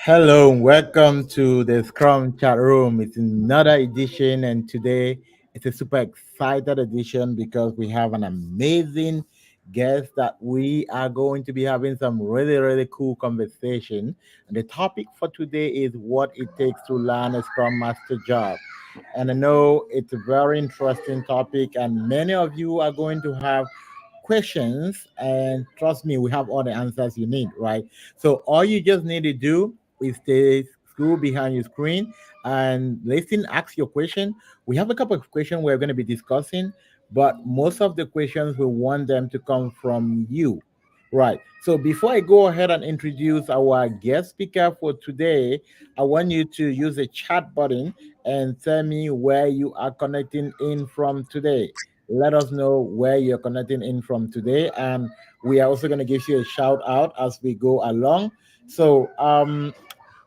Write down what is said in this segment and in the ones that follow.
Hello, welcome to the Scrum Chatroom. It's another edition, and today it's a super excited edition because we have an amazing guest that we are going to be having some really cool conversation. And the topic for today is what it takes to learn a Scrum Master job. And I know it's a very interesting topic, and many of you are going to have questions. And trust me, we have all the answers you need, right? So all you just need to do is stay scroll behind your screen and listen, ask your question. We have a couple of questions we're going to be discussing, but most of the questions we want them to come from you. Right. So before I go ahead and introduce our guest speaker for today, I want you to use the chat button and tell me where you are connecting in from today. Let us know where you're connecting in from today, and we are also going to give you a shout out as we go along. So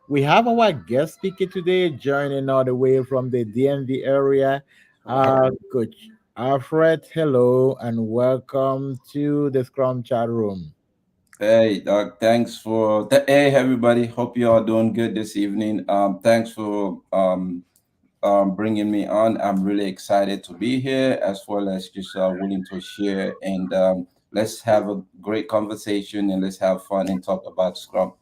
we have our guest speaker today joining all the way from the DMV area. Coach Alfred, hello and welcome to the Scrum Chat Room. Hey, Doc. Thanks for hey everybody. Hope you all doing good this evening. Thanks for bringing me on. I'm really excited to be here, as well as just willing to share and let's have a great conversation and let's have fun and talk about Scrum.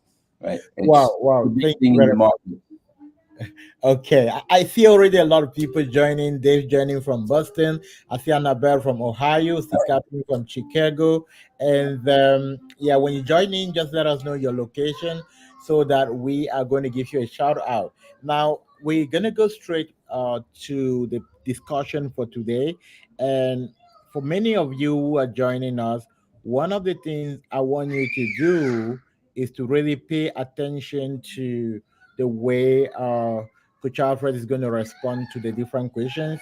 Right? It's the Wow. big Thank thing you in very the much. market. Okay, I see already a lot of people joining. Dave joining from Boston. I see Annabelle from Ohio. Steve Catherine from Chicago. And yeah, when you join in, just let us know your location so that we are going to give you a shout out. Now, we're going to go straight to the discussion for today. And for many of you who are joining us, one of the things I want you to do is to really pay attention to the way Coach Alfred is going to respond to the different questions,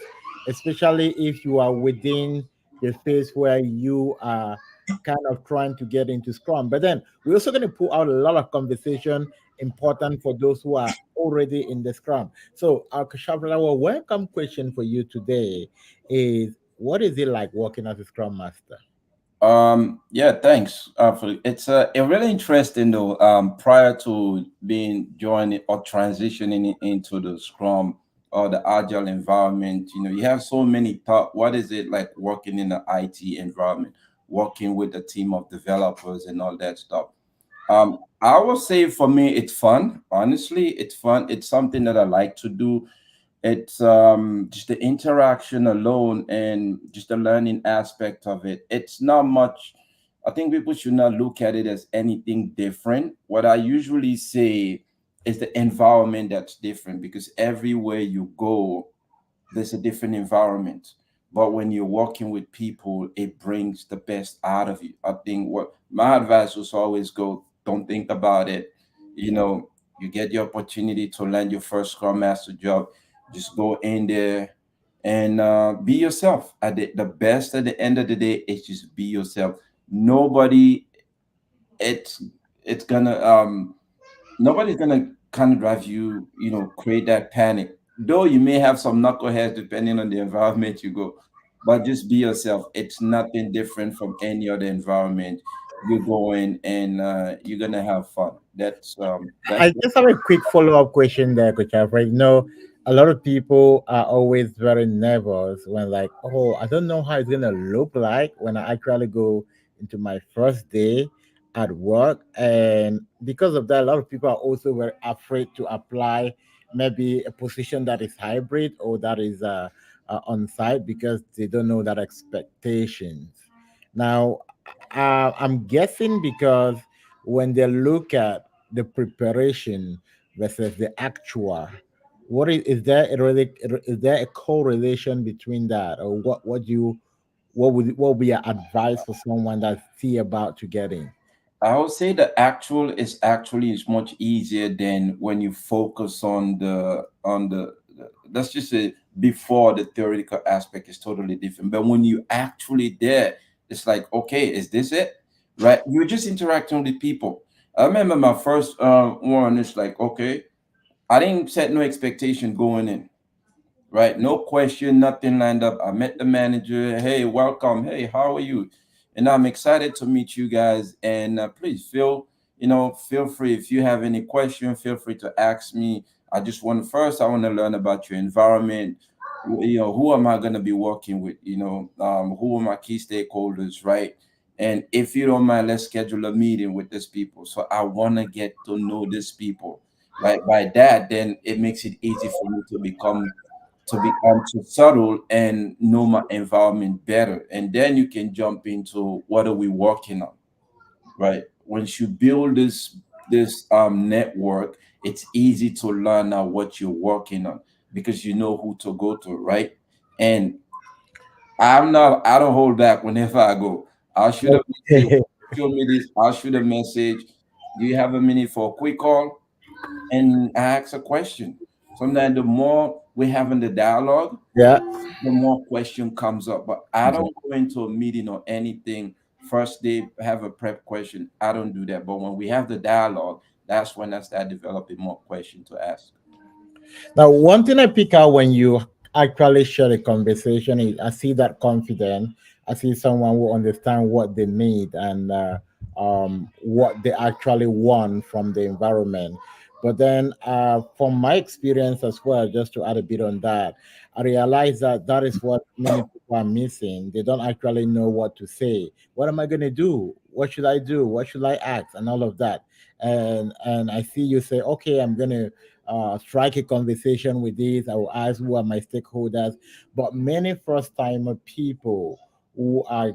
especially if you are within the phase where you are kind of trying to get into Scrum. But then we're also going to pull out a lot of conversation important for those who are already in the Scrum. So, Coach Alfred, our welcome question for you today is, what is it like working as a Scrum Master? Yeah, thanks. For it's really interesting though. Prior to being joining or transitioning into the Scrum or the Agile environment, you have so many thought. What is it like working in the IT environment, working with a team of developers and all that stuff? I will say for me, it's fun. Honestly, it's fun. It's something that I like to do. It's just the interaction alone and just the learning aspect of it. It's not much. I think people should not look at it as anything different. What I usually say is the environment that's different, because everywhere you go, there's a different environment. But when you're working with people, it brings the best out of you. I think what my advice was always go, don't think about it. You know, you get the opportunity to land your first Scrum Master job, just go in there and be yourself. At the best at the end of the day is just be yourself. Nobody, it's it's gonna nobody's gonna kind of drive you, create that panic. Though you may have some knuckleheads depending on the environment you go, but just be yourself. It's nothing different from any other environment you go in, and you're gonna have fun. That's I just have a quick follow-up question there, Coach Alfred. A lot of people are always very nervous when, like, oh, I don't know how it's gonna look like when I actually go into my first day at work, and because of that, a lot of people are also very afraid to apply maybe a position that is hybrid or that is on site because they don't know that expectations. Now, I'm guessing because when they look at the preparation versus the actual, is there a is there a correlation between that, or what would be your advice for someone that's see about to get in? I would say the actual is much easier than when you focus on the let's just say before the theoretical aspect is totally different. But when you actually there, it's like, okay, is this it? Right? You're just interacting with people. I remember my first one. It's like, okay, I didn't set no expectation going in, right? No question, nothing lined up. I met the manager. Hey, welcome. Hey, how are you? And I'm excited to meet you guys. And please feel free. If you have any question, feel free to ask me. I want to learn about your environment. Who am I going to be working with? Who are my key stakeholders, right? And if you don't mind, let's schedule a meeting with these people. So I want to get to know these people, right? By that, then it makes it easy for me to settle and know my environment better. And then you can jump into what are we working on, right? Once you build this network, it's easy to learn now what you're working on because you know who to go to, right? And I don't hold back whenever I go. I'll shoot a message. Show me this. I'll shoot a message. Do you have a minute for a quick call? And I ask a question. Sometimes the more we're having the dialogue, Yeah. the more question comes up. But I don't go into a meeting or anything first day have a prep question. I don't do that. But when we have the dialogue, that's when I start developing more question to ask. Now, one thing I pick out when you actually share a conversation is I see that confidence. I see someone who understand what they need and what they actually want from the environment. But then, from my experience as well, just to add a bit on that, I realize that that is what many people are missing. They don't actually know what to say. What am I going to do? What should I do? What should I ask? And all of that. And I see you say, okay, I'm going to strike a conversation with this. I will ask who are my stakeholders. But many first timer people who are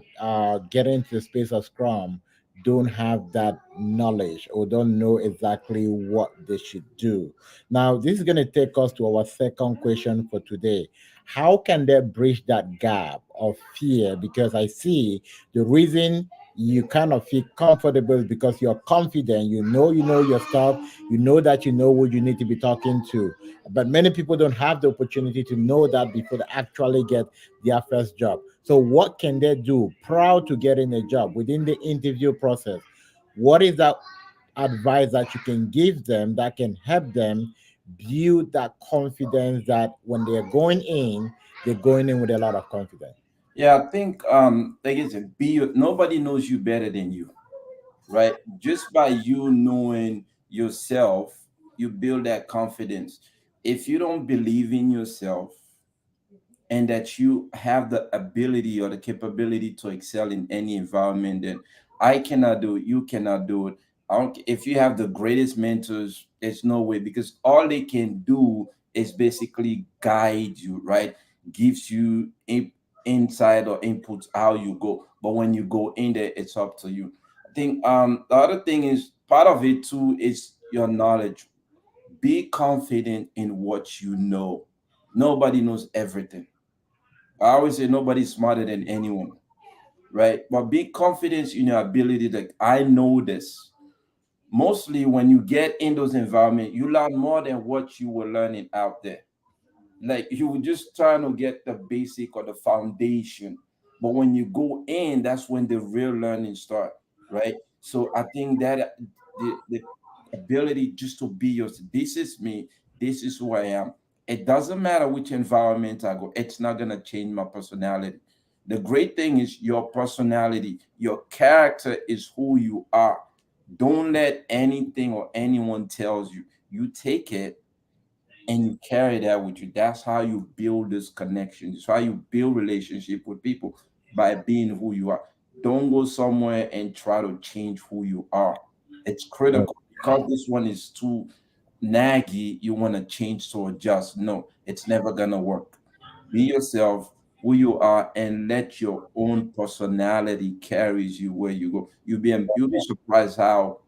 getting to the space of Scrum don't have that knowledge or don't know exactly what they should do. Now, this is going to take us to our second question for today. How can they bridge that gap of fear? Because I see the reason you kind of feel comfortable is because you're confident, you know your stuff, you know that you know who you need to be talking to. But many people don't have the opportunity to know that before they actually get their first job. So what can they do prior to getting a job within the interview process? What is that advice that you can give them that can help them build that confidence that when they're going in, they're going in with a lot of confidence? Yeah, I think like I said, nobody knows you better than you, right? Just by you knowing yourself, you build that confidence. If you don't believe in yourself, and that you have the ability or the capability to excel in any environment, then I cannot do it, you cannot do it. If you have the greatest mentors, there's no way, because all they can do is basically guide you, right? Gives you insight or inputs how you go, but when you go in there, it's up to you. I think the other thing is part of it too is your knowledge. Be confident in what you know. Nobody knows everything. I always say nobody's smarter than anyone, right? But be confident in your ability that I know this. Mostly when you get in those environments, you learn more than what you were learning out there. Like you were just trying to get the basic or the foundation. But when you go in, that's when the real learning start, right? So I think that the ability just to be yourself. This is me. This is who I am. It doesn't matter which environment I go. It's not gonna change my personality. The great thing is your personality. Your character is who you are. Don't let anything or anyone tells you. You take it and you carry that with you. That's how you build this connection. It's how you build relationship with people, by being who you are. Don't go somewhere and try to change who you are. It's critical because this one is too naggy. You want to change to adjust. No, it's never gonna work. Be yourself, who you are, and let your own personality carries you where you go. You'll be surprised how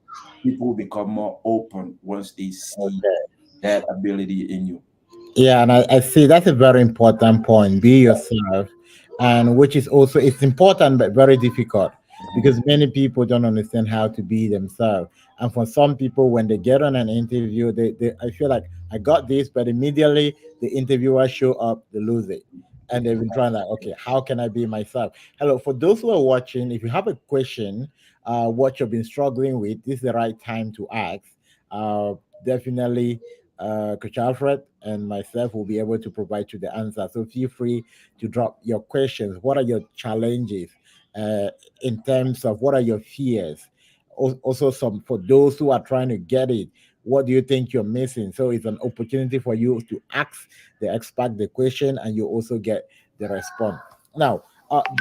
people become more open once they see that ability in you. Yeah, and I see that's a very important point. Be yourself, and which is also it's important but very difficult Mhm. because many people don't understand how to be themselves. And for some people, when they get on an interview, they I feel like I got this, but immediately the interviewer show up, they lose it. And they've been trying like, okay, how can I be myself? Hello, for those who are watching, if you have a question, what you've been struggling with, this is the right time to ask. Definitely Coach Alfred and myself will be able to provide you the answer. So feel free to drop your questions. What are your challenges uh, in terms of what are your fears? also some for those who are trying to get it. What do you think you're missing? So it's an opportunity for you to ask the expert the question, and you also get the response. Now,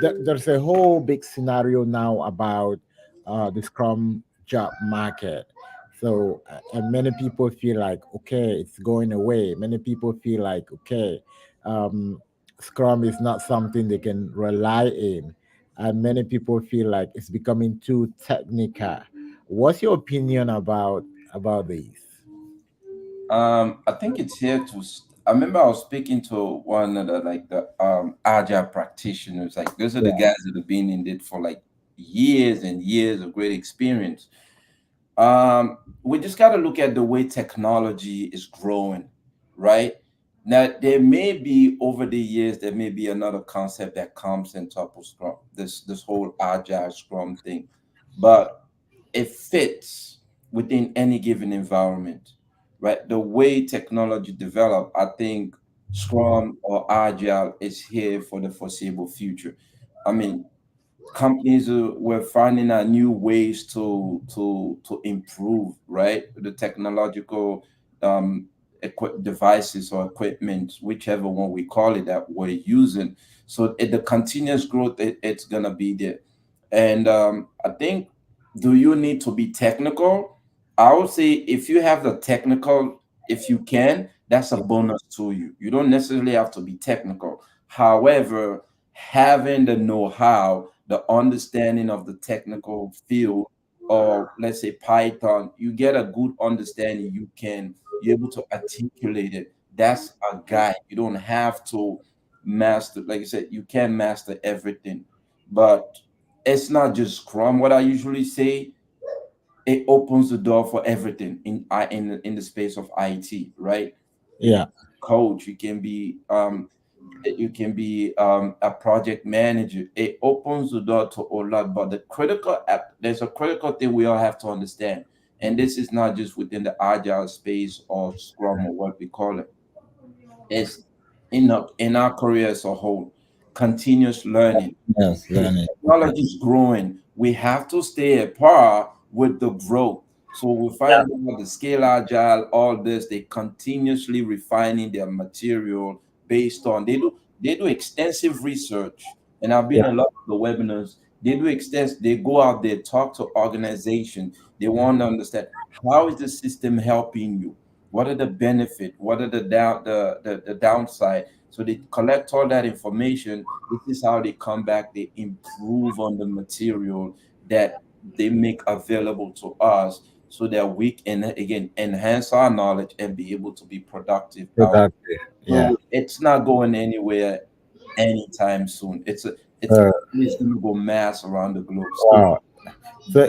there's a whole big scenario now about the Scrum job market. So, and many people feel like, okay, it's going away. Many people feel like, okay, um, Scrum is not something they can rely in. And many people feel like it's becoming too technical. What's your opinion about these? I think it's here to. I remember I was speaking to one of the agile practitioners. Like those are the Yeah, guys that have been in it for like years and years of great experience. We just got to look at the way technology is growing, right? Now there may be over the years there may be another concept that comes in top of Scrum, this whole agile Scrum thing, but it fits within any given environment, right? The way technology develop, I think Scrum or Agile is here for the foreseeable future. I mean, companies were finding out new ways to improve, right? The technological um, devices or equipment, whichever one we call it, that we're using. So the continuous growth, it's gonna be there. And I think, do you need to be technical? I would say if you have the technical, if you can, that's a bonus to you. You don't necessarily have to be technical. However, having the know-how, the understanding of the technical field, or let's say Python, you get a good understanding. You're able to articulate it. That's a guide. You don't have to master, like I said, you can master everything. But it's not just Scrum. What I usually say, it opens the door for everything in the space of IT, right? You yeah, can coach, you can be a project manager. It opens the door to a lot, but there's a critical thing we all have to understand, and this is not just within the agile space or Scrum or what we call it. It's in our career as a whole, continuous learning. yes, The learning. Okay. technology is growing. We have to stay at par with the growth. So we find Yeah, out the scale agile, all this, they continuously refining their material based on they do extensive research. And I've been yeah, a lot of the webinars. They go out there, talk to organization. They want to understand, how is the system helping you? What are the benefit? What are the downside? So they collect all that information. This is how they come back, they improve on the material that they make available to us, so that we can again enhance our knowledge and be able to be productive out. productive. Yeah. So it's not going anywhere anytime soon. Uh, It's going to go mass around the globe. So wow.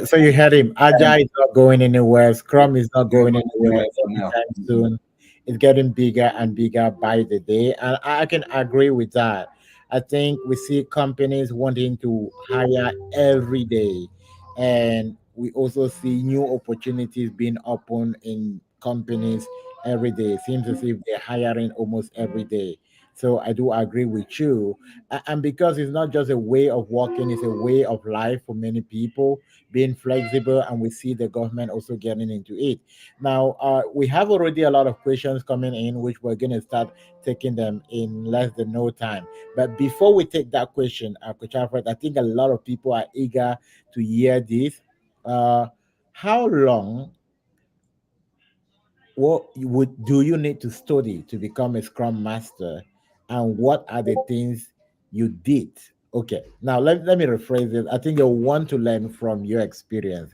So you had him. Agile is not going anywhere. Scrum is not we're going going anywhere anywhere for now. anytime soon. It's getting bigger and bigger by the day, and I can agree with that. I think we see companies wanting to hire every day, and we also see new opportunities being opened in companies every day. It seems as if they're hiring almost every day. So I do agree with you, and because it's not just a way of working, it's a way of life for many people, being flexible, and we see the government also getting into it. Now, we have already a lot of questions coming in, which we're going to start taking them in less than no time. But before we take that question, Coach Alfred, I think a lot of people are eager to hear this. Uh, how long what would do you need to study to become a Scrum Master, and what are the things you did? Okay, now let me rephrase it. I think you want to learn from your experience.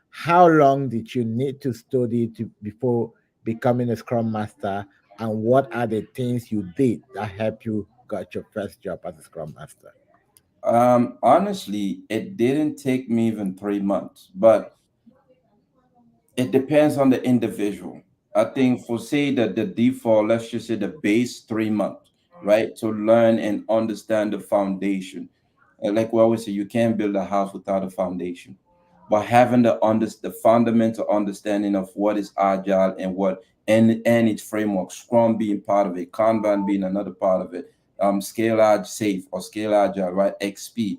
How long did you need to study to before becoming a Scrum Master, and what are the things you did that helped you got your first job as a Scrum Master? Honestly, it didn't take me even 3 months, but it depends on the individual. I think for say that the default, let's just say the base 3 months, right? To learn and understand the foundation. Like we always say, you can't build a house without a foundation. But having the fundamental understanding of what is agile and what and its framework, Scrum being part of it, Kanban being another part of it, scale agile safe or scale agile, right? XP.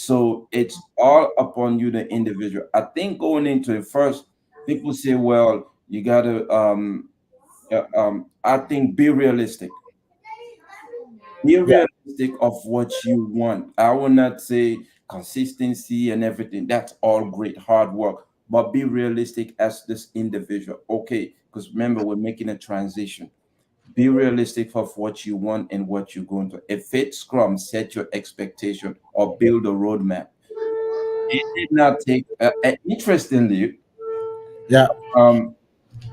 So it's all upon you, the individual. I think going into it first, people say, well, you gotta I think be realistic. Be Yeah, realistic of what you want. I will not say consistency and everything. That's all great hard work, but be realistic as this individual. Okay, because remember, we're making a transition. Be realistic of what you want and what you're going to. If it's Scrum, set your expectation or build a roadmap. It did not take. Interestingly, yeah, um,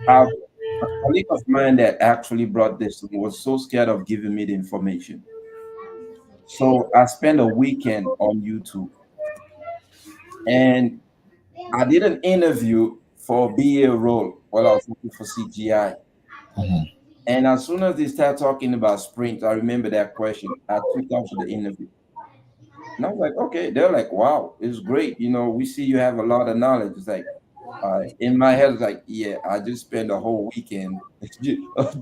a colleague of mine that actually brought this was so scared of giving me the information. So I spent a weekend on YouTube and I did an interview for a BA role while I was working for CGI. mhm, And as soon as they start talking about sprint, I remember that question. I took off to the interview. And I was like, okay. They're like, wow, it's great. We see you have a lot of knowledge. It's like, in my head, it's like, yeah, I just spent a whole weekend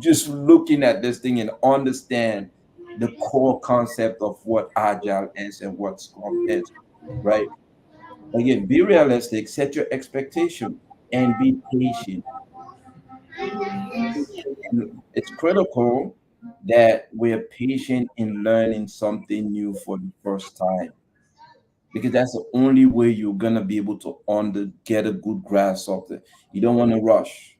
just looking at this thing and understand the core concept of what Agile is and what Scrum is, right? Again, be realistic, set your expectation, and be patient. It's critical that we're patient in learning something new for the first time because that's the only way you're gonna be able to get a good grasp of it. You don't want to rush.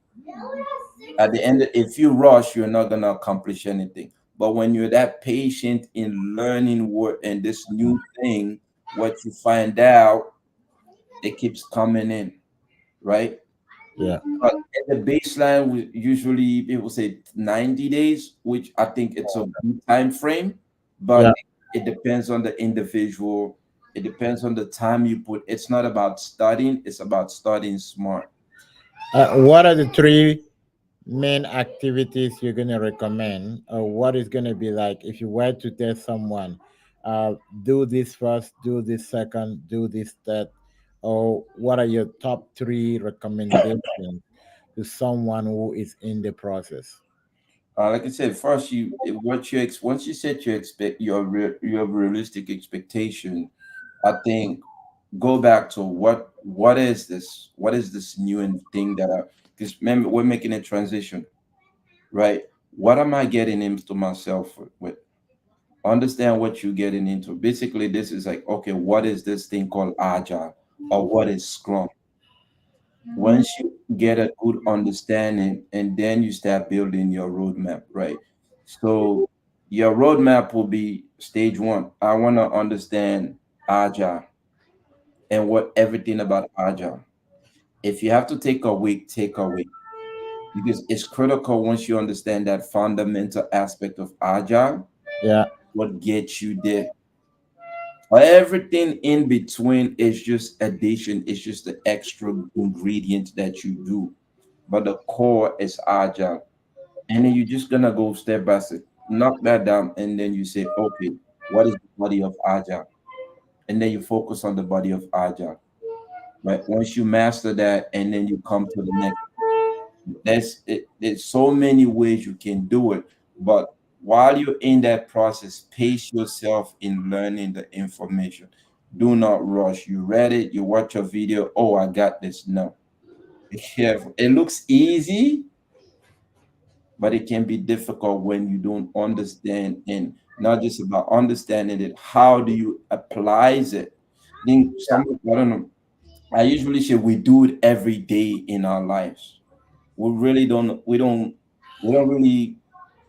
At the end, if you rush, you're not gonna accomplish anything. But when you're that patient in learning what and this new thing, what you find out, it keeps coming in, right? yeah, But at the baseline, we usually people say 90 days, which I think it's a good time frame, yeah. but it depends on the individual. It depends on the time you put. It's not about studying, it's about studying smart. What are the three main activities you're going to recommend, or what is going to be like if you were to tell someone, do this first, do this second, do this third, or what are your top three recommendations to someone who is in the process? Like I said, first once you set your realistic expectation, I think go back to what is this new and thing that I because remember we're making a transition, right? What am I getting into myself with? Understand what you're getting into. Basically, this is like, okay, what is this thing called Agile or what is Scrum? Once you get a good understanding, and then you start building your roadmap, right? So your roadmap will be stage one. I want to understand Agile and what everything about Agile. If you have to take a week, take a week because it's critical once you understand that fundamental aspect of Agile, Yeah, what gets you there. Everything in between is just addition, it's just the extra ingredient that you do. But the core is Agile. And then you're just gonna go step by step, knock that down, and then you say, okay, what is the body of Agile? And then you focus on the body of Agile. Right. Once you master that, and then you come to the next. There's so many ways you can do it, but while you're in that process, pace yourself in learning the information. Do not rush. You read it, you watch a video. Oh, I got this. No, be careful. It looks easy, but it can be difficult when you don't understand, and not just about understanding it. How do you applies it? Then some I don't know. I usually say we do it every day in our lives. We don't really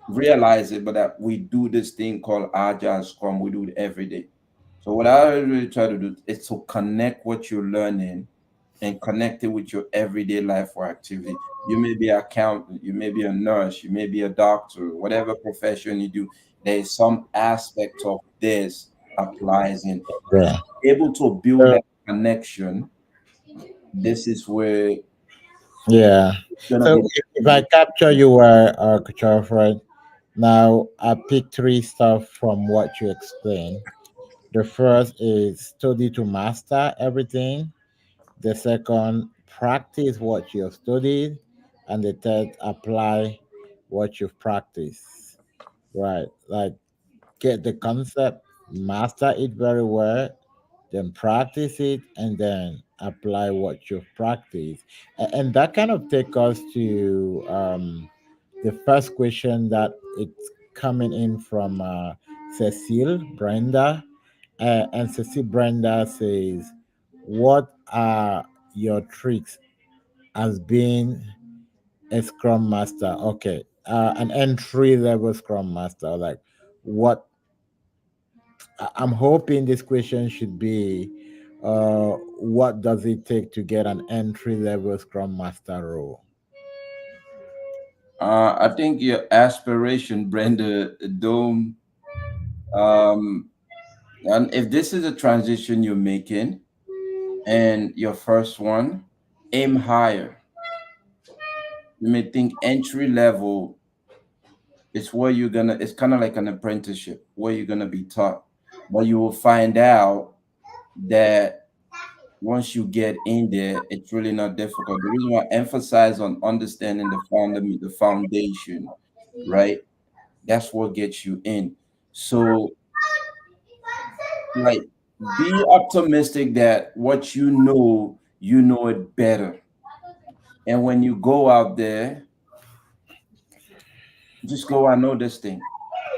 realize it, but that we do this thing called Agile Scrum. We do it every day. So what I really try to do is to connect what you're learning and connect it with your everyday life or activity. You may be an accountant, you may be a nurse, you may be a doctor, whatever profession you do. There is some aspect of this applies in. yeah. Able to build So, that connection. This is where it's yeah. gonna So be. if I capture you were Alfred, now I pick three stuff from what you explained. The first is study to master everything. The second, practice what you've studied. And the third, apply what you've practiced. Right. Like get the concept, master it very well, then practice it, and then apply what you've practiced. And that kind of take us to the first question that it's coming in from Cecile Brenda. And Cecile Brenda says, what are your tricks as being a Scrum Master? Okay, an entry level Scrum Master. Like, what I'm hoping this question should be, what does it take to get an entry level Scrum Master role? I think your aspiration, Brenda, don't. Um, and if this is a transition you're making and your first one, aim higher. You may think entry level is where you're gonna. It's kind of like an apprenticeship where you're gonna be taught, but you will find out that once you get in there, it's really not difficult. The reason why I emphasize on understanding the foundation, right? That's what gets you in. So, like, be optimistic that what you know it better. And when you go out there, just go, I know this thing.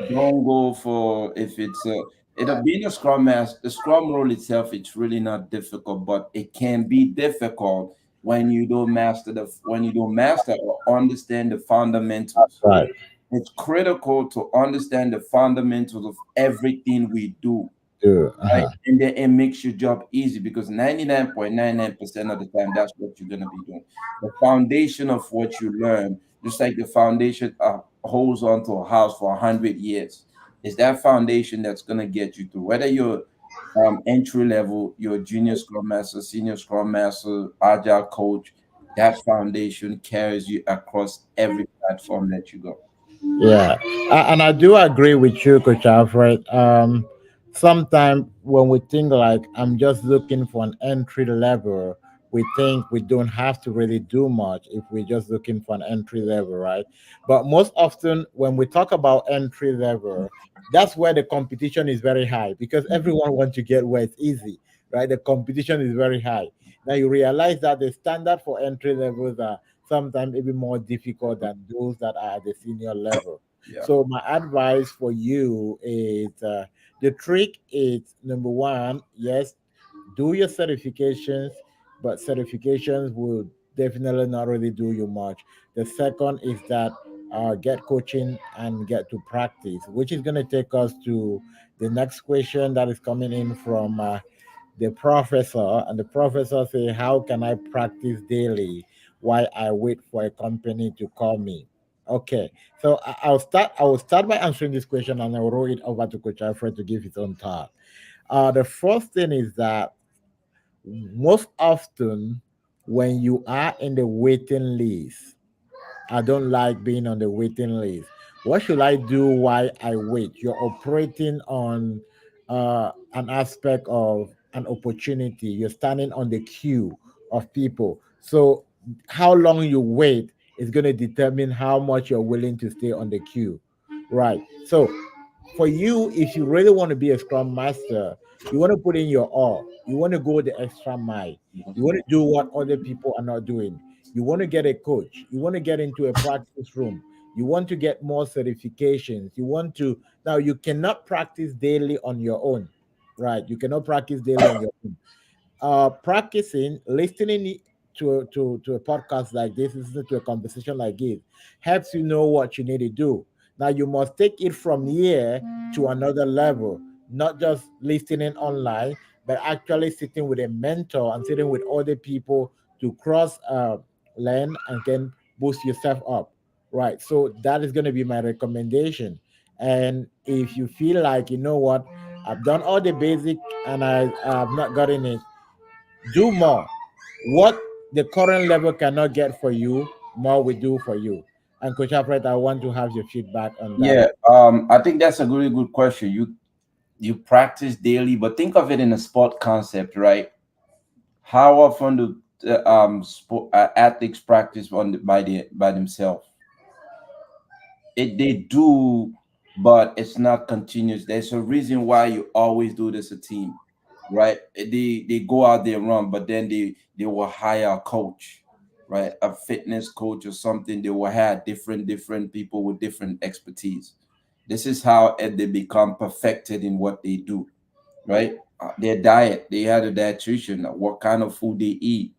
Don't go for if it's a it being a scrum master, the scrum role itself, it's really not difficult, but it can be difficult when you don't master or understand the fundamentals. Right. It's critical to understand the fundamentals of everything we do, Do. right? Uh-huh. And then it makes your job easy because 99.99% of the time, that's what you're going to be doing. The foundation of what you learn, just like the foundation holds on to a house for 100 years, is that foundation that's going to get you through. Whether you're entry level, you're a junior scrum master, senior scrum master, agile coach, that foundation carries you across every platform that you go. Yeah, and I do agree with you, Coach Alfred. Sometimes when we think like I'm just looking for an entry level, we think we don't have to really do much if we're just looking for an entry level, right? But most often when we talk about entry level, that's where the competition is very high because everyone wants to get where it's easy, right? The competition is very high. Now you realize that the standard for entry levels are sometimes even more difficult than those that are at the senior level. Yeah. So my advice for you is, the trick is number one, yes, do your certifications, but certifications will definitely not really do you much. The second is that, get coaching and get to practice, which is going to take us to the next question that is coming in from the professor. And the professor say, how can I practice daily while I wait for a company to call me? Okay, so I will start by answering this question, and I'll roll it over to Coach Alfred to give his own thought. The first thing is that most often when you are in the waiting list, I don't like being on the waiting list. What should I do while I wait? You're operating on an aspect of an opportunity. You're standing on the queue of people. So, how long you wait is going to determine how much you're willing to stay on the queue. Right. So, for you, if you really want to be a scrum master, you want to put in your all. You want to go the extra mile. You want to do what other people are not doing. You want to get a coach. You want to get into a practice room. You want to get more certifications. You want to, now you cannot practice daily on your own, right? You cannot practice daily on your own. Practicing listening to a podcast like this, listening to a conversation like this, helps you know what you need to do. Now you must take it from here to another level, not just listening online, but actually sitting with a mentor and sitting with other people to cross learn and can boost yourself up, right? So that is going to be my recommendation. And if you feel like, you know what, I've done all the basic and I have not gotten it, do more. What the current level cannot get for you, more we do for you. And Coach Alfred, I want to have your feedback on that. Yeah, I think that's a really good question. You practice daily, but think of it in a sport concept, right? How often do athletes practice by themselves? They do, but it's not continuous. There's a reason why you always do this a team. right? They go out there and run, but then they will hire a coach, right? A fitness coach or something. They will have different people with different expertise. This is how they become perfected in what they do, right? Their diet, they had a dietitian, what kind of food they eat,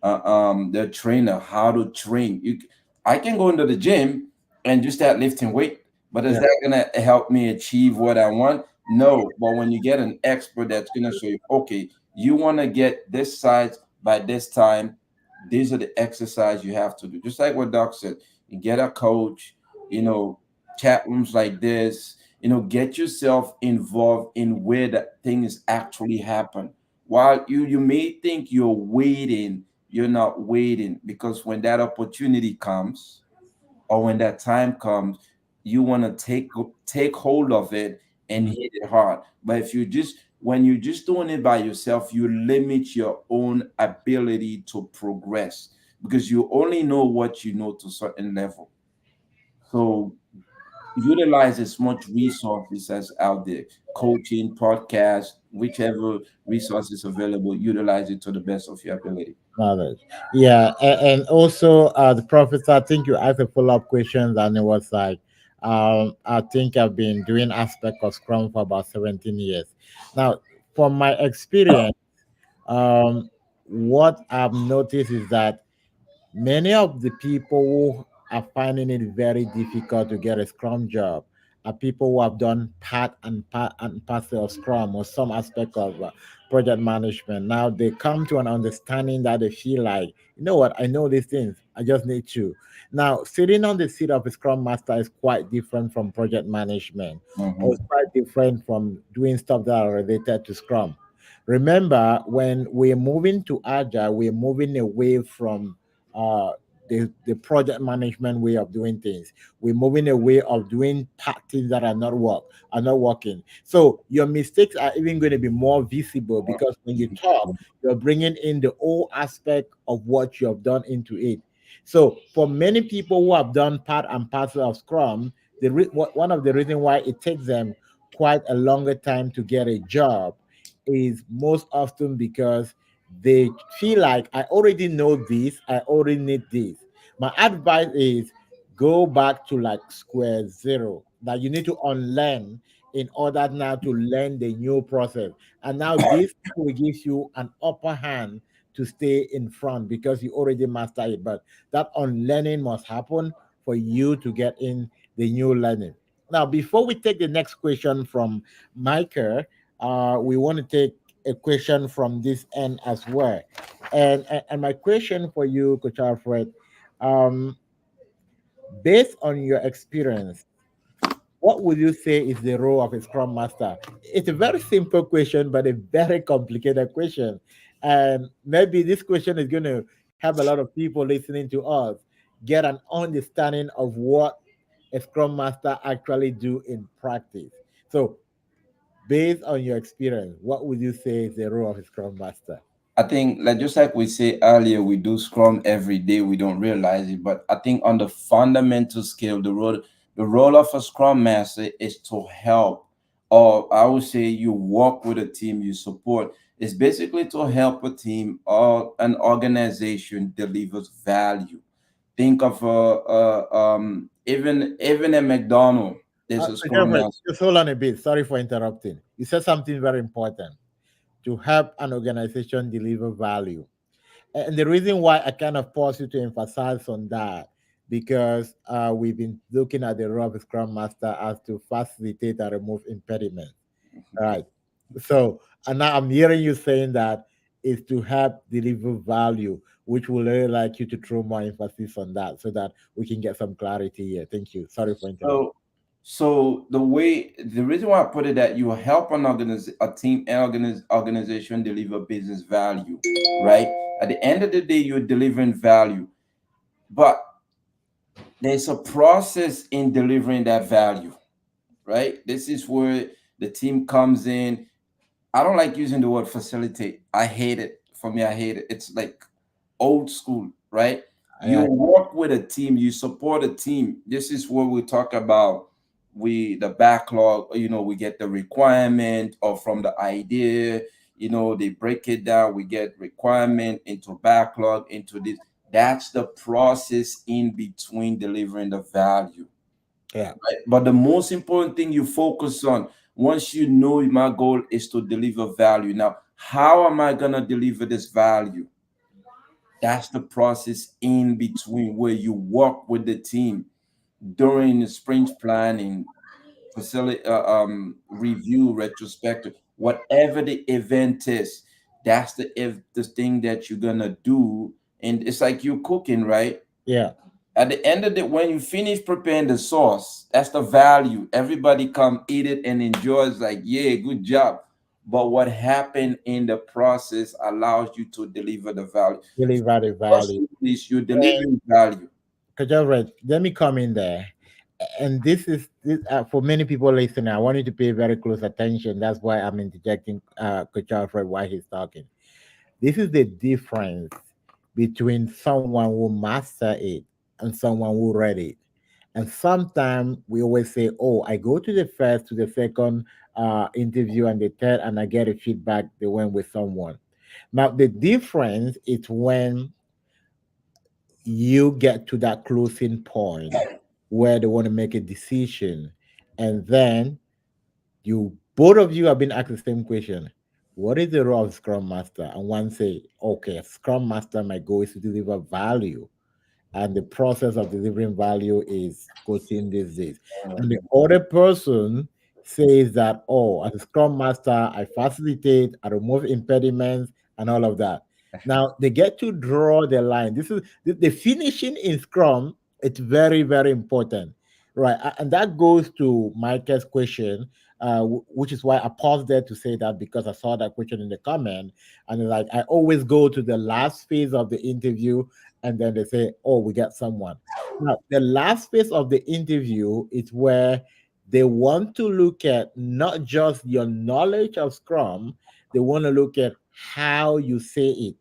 their trainer, how to train. I can go into the gym and just start lifting weight, but is Yeah, that gonna help me achieve what I want? No. But when you get an expert that's gonna show you, okay, you want to get this size by this time, these are the exercise you have to do. Just like what Doc said, you get a coach, you know, chat rooms like this, get yourself involved in where the things actually happen. While you may think you're waiting, you're not waiting, because when that opportunity comes, or when that time comes, you want to take hold of it and mm, hit it hard. But if you just when you're just doing it by yourself, you limit your own ability to progress, because you only know what you know to a certain level. So utilize as much resources as out there, coaching, podcast, whichever resources available, utilize it to the best of your ability. knowledge. Yeah, and also the professor, I think you asked a follow-up question, and it was like, I think I've been doing aspect of Scrum for about 17 years. Now, from my experience, um, what I've noticed is that many of the people who are finding it very difficult to get a Scrum job are people who have done part and parcel of Scrum or some aspect of project management. Now they come to an understanding that they feel like, you know what, I know these things, I just need to. Now, sitting on the seat of a Scrum Master is quite different from project management, or it's Mhm. quite different from doing stuff that are related to Scrum. Remember, when we're moving to Agile, we're moving away from uh, the project management way of doing things. We're moving away of doing things that are not working. So your mistakes are even going to be more visible because when you talk, you're bringing in the whole aspect of what you have done into it. So for many people who have done part and parcel of Scrum, one of the reasons why it takes them quite a longer time to get a job is most often because they feel like I already know this, I already need this. My advice is go back to like square zero. That you need to unlearn in order now to learn the new process. And now this will give you an upper hand to stay in front because you already mastered it. But that unlearning must happen for you to get in the new learning. Now, before we take the next question from Micah, we want to take a question from this end as well. And my question for you, Coach Alfred, um, based on your experience, what would you say is the role of a Scrum Master? It's a very simple question, but a very complicated question. And maybe this question is going to help a lot of people listening to us get an understanding of what a Scrum Master actually do in practice. So, based on your experience, what would you say is the role of a Scrum Master? I think, like just like we say earlier, we do Scrum every day. We don't realize it, but I think on the fundamental scale, the role of a Scrum Master is to help, or I would say you work with a team, you support. It's basically to help a team or an organization delivers value. Think of even a McDonald. There's a Coach Scrum Alfred, Master. just hold on a bit. Sorry for interrupting. You said something very important to help an organization deliver value. And the reason why I kind of pause you to emphasize on that, because we've been looking at the role of Scrum Master as to facilitate and remove impediments. All right. So, and now I'm hearing you saying that is to help deliver value, which will really like you to throw more emphasis on that so that we can get some clarity here. Thank you. Sorry for interrupting. So, so the reason why I put it that you help a team and organization deliver business value, right? At the end of the day, you're delivering value, but there's a process in delivering that value, right? This is where the team comes in. I don't like using the word facilitate. I hate it. For me, I hate it. It's like old school, right? You Yeah. work with a team, you support a team. This is where we talk about the backlog, we get the requirement or from the idea, They break it down. We get requirement into backlog into this. That's the process in between delivering the value. Yeah. Right? But the most important thing you focus on, once you know my goal is to deliver value. Now, how am I gonna deliver this value? That's the process in between where you work with the team during the sprint planning, facility review, retrospective, whatever the event is. That's the thing that you're gonna do, and it's like you're cooking, right? Yeah. At the end of the when you finish preparing the sauce, that's the value. Everybody come eat it and enjoy. It's like, yeah, good job. But what happened in the process allows you to deliver the value. Really So value first value. thing is you're delivering value. Kajalred, let me come in there. And for many people listening, I want you to pay very close attention. That's why I'm interjecting Coach Alfred while he's talking. This is the difference between someone who master it and someone who read it. And sometimes we always say, "Oh, I go to the first, to the second interview, and the third, and I get a feedback they went with someone." Now, the difference is when you get to that closing point where they want to make a decision, and then you both of you have been asked the same question: what is the role of Scrum Master? And one say, okay, Scrum Master, my goal is to deliver value, and the process of delivering value is coaching these days. And the other person says that, oh, as a scrum master, I facilitate, I remove impediments, and all of that. Now they get to draw the line. This is the finishing in scrum. It's very, very important, right? And that goes to Michael's question, which is why I paused there to say that because I saw that question in the comment, and like I always go to the last phase of the interview, and then they say, "Oh, we got someone." Now, the last phase of the interview is where they want to look at not just your knowledge of Scrum, they want to look at how you say it.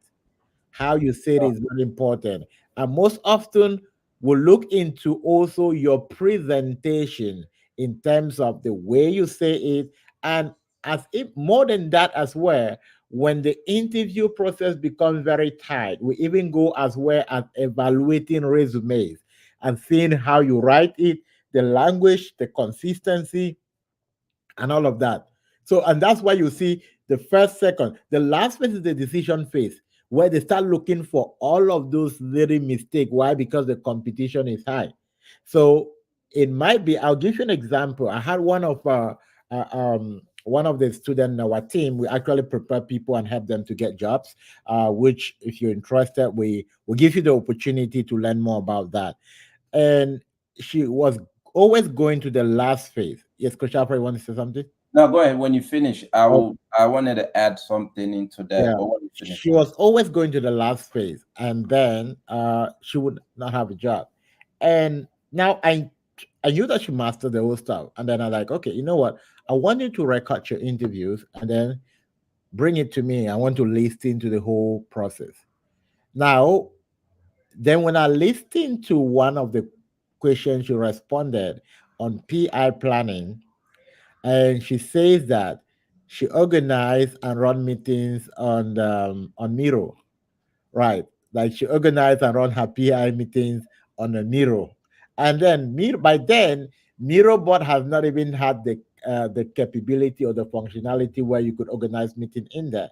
How you say it is very important. And most often, we'll look into also your presentation in terms of the way you say it. And as if more than that as well, when the interview process becomes very tight, we even go as well as evaluating resumes and seeing how you write it, the language, the consistency, and all of that. So, and that's why you see the first, second, the last phase is the decision phase, where they start looking for all of those little mistakes. Why? Because the competition is high. So it might be. I'll give you an example. I had one of the students in our team. We actually prepare people and help them to get jobs. Which, if you're interested, we will give you the opportunity to learn more about that. And she was always going to the last phase. Yes, Coach Alfred, you want to say something? Now go ahead. When you finish, Oh, I wanted to add something into that, yeah. but when you finish, She was always going to the last phase, and then she would not have a job. And now I knew that she mastered the whole stuff. And then I like, okay, you know what? I want you to record your interviews and then bring it to me. I want to listen to the whole process. Now, then when I listened to one of the questions she responded on PI planning, and she says that she organized and run meetings on Miro, right? Like she organized and run her PI meetings on a Miro, and then Miro, by then MiroBot has not even had the capability or the functionality where you could organize meeting in there.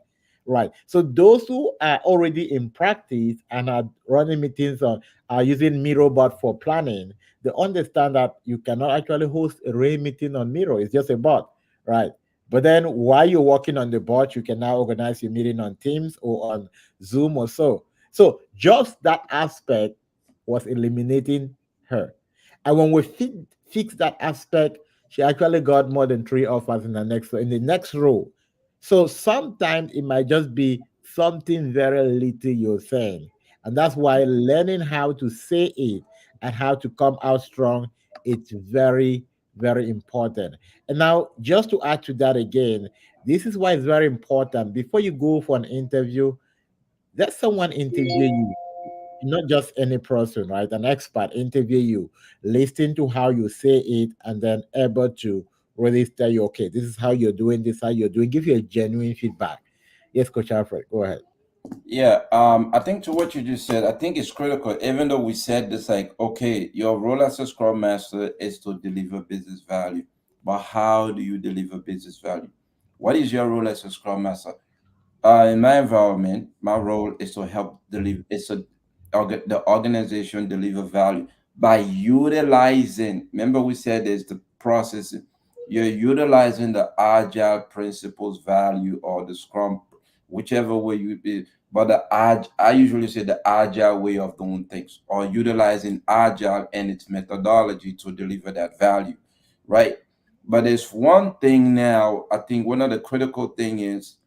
Right. So those who are already in practice and are running meetings on are using MiroBot for planning, they understand that you cannot actually host a Ray meeting on Miro. It's just a bot, right? But then while you're working on the bot, you can now organize your meeting on Teams or on Zoom or so. So just that aspect was eliminating her. And when we fixed that aspect, she actually got more than three offers in the next row. So sometimes it might just be something very little you're saying. And that's why learning how to say it and how to come out strong, it's very, very important. And now, just to add to that again, this is why it's very important before you go for an interview, let someone interview you, not just any person, right? An expert interview you, listen to how you say it, and then able to really tell you, okay, this is how you're doing, this is how you're doing, give you a genuine feedback. Yes, Coach Alfred, go ahead. Yeah, I think to what you just said, I think it's critical. Even though we said this, like, okay, your role as a Scrum Master is to deliver business value, but how do you deliver business value? What is your role as a Scrum Master? In my environment, my role is to help deliver. It's the organization deliver value by utilizing. Remember, we said there's the process. You're utilizing the agile principles value or the Scrum, whichever way you be. But I usually say the agile way of doing things, or utilizing agile and its methodology to deliver that value, right? But there's one thing now. I think one of the critical thing is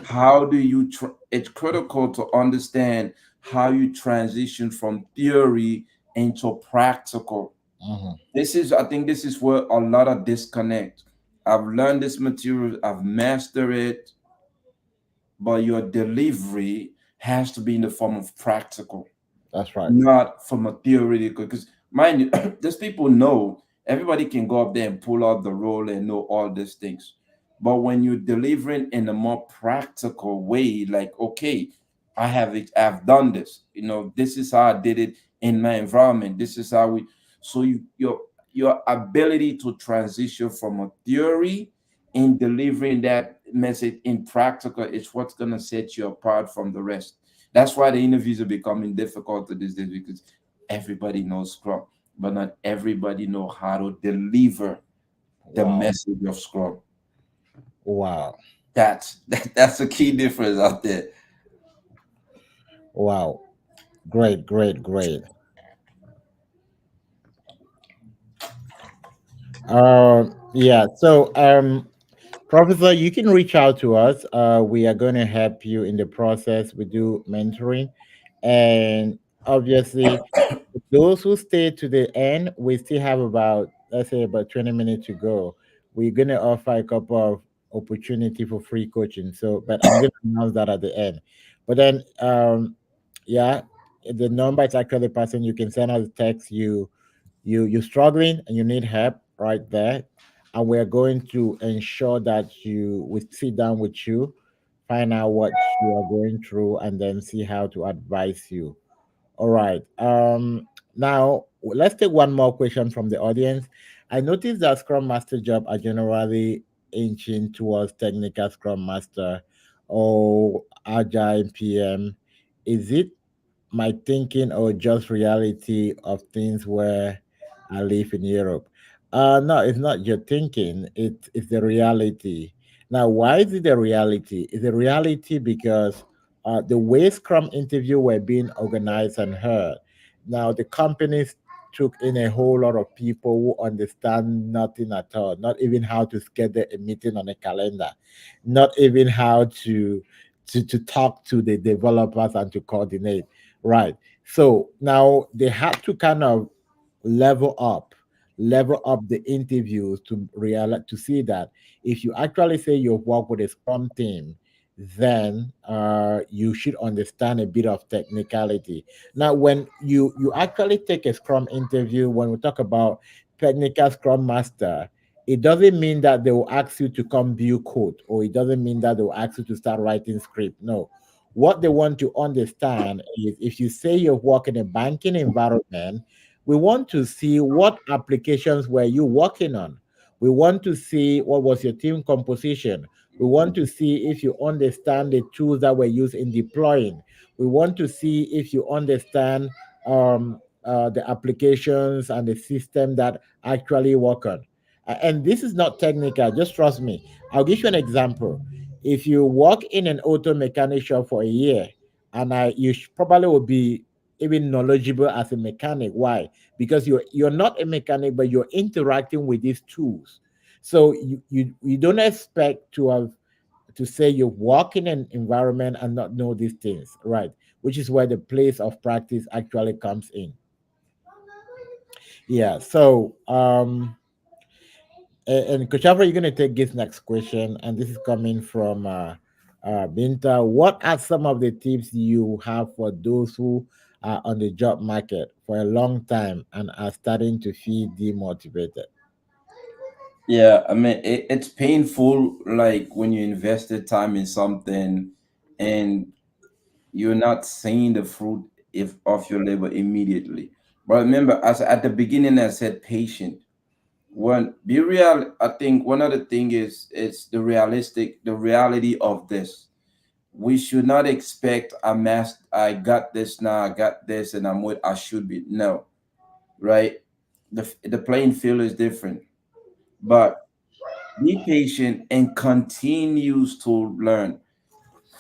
how do you it's critical to understand how you transition from theory into practical. Hmm. I think this is where a lot of disconnect. I've learned this material, I've mastered it, but your delivery has to be in the form of practical, That's right. not from a theoretical. Because mind you, these people know everybody can go up there and pull out the role and know all these things. But when you're delivering in a more practical way, like, okay, I've done this. This is how I did it in my environment. This is how we. So your ability to transition from a theory in delivering that message in practical is what's gonna set you apart from the rest. That's why the interviews are becoming difficult these days because everybody knows Scrum, but not everybody know how to deliver the Wow. message of Scrum. Wow. That's a key difference out there. Wow. Great, great, great. Yeah. So, Professor, you can reach out to us. We are going to help you in the process. We do mentoring, and obviously, those who stay to the end, we still have about, let's say, about 20 minutes to go. We're going to offer a couple of opportunity for free coaching. So, but I'm going to announce that at the end. But then, yeah, the number is actually the person you can send us a text. You're struggling and you need help right there, and we're going to ensure that you we sit down with you, find out what you are going through, and then see how to advise you. All right. Now let's take one more question from the audience. I noticed that Scrum Master job are generally inching towards technical Scrum Master or Agile PM. Is it my thinking or just reality of things where I live in Europe? No, it's not your thinking. It's the reality. Now, why is it the reality? It's the reality because the way Scrum interview were being organized and heard. Now, the companies took in a whole lot of people who understand nothing at all, not even how to schedule a meeting on a calendar, not even how to talk to the developers and to coordinate. Right. So now they had to kind of level up, level up the interviews to realize to see that if you actually say you work with a Scrum team, then you should understand a bit of technicality. Now, when you actually take a Scrum interview, when we talk about technical Scrum Master, it doesn't mean that they will ask you to come build code, or it doesn't mean that they will ask you to start writing script. No, what they want to understand is if you say you work in a banking environment, we want to see what applications were you working on. We want to see what was your team composition. We want to see if you understand the tools that were used in deploying. We want to see if you understand the applications and the system that actually work on. And this is not technical, just trust me. I'll give you an example. If you work in an auto mechanic shop for a year, and probably will be even knowledgeable as a mechanic. Why? Because you're not a mechanic, but you're interacting with these tools. So you don't expect to have to say you work in an environment and not know these things, right? Which is where the place of practice actually comes in. Yeah. So and Kochava, you're going to take this next question, and this is coming from Binta. What are some of the tips you have for those who are on the job market for a long time and are starting to feel demotivated? Yeah, I mean, it's painful, like when you invested time in something and you're not seeing the fruit if of your labor immediately. But remember, as at the beginning, I said patient. One be real. I think one other thing is it's the reality of this. We should not expect a mass. I got this now. I got this, and I'm what I should be. No, right? The playing field is different, but be patient and continues to learn.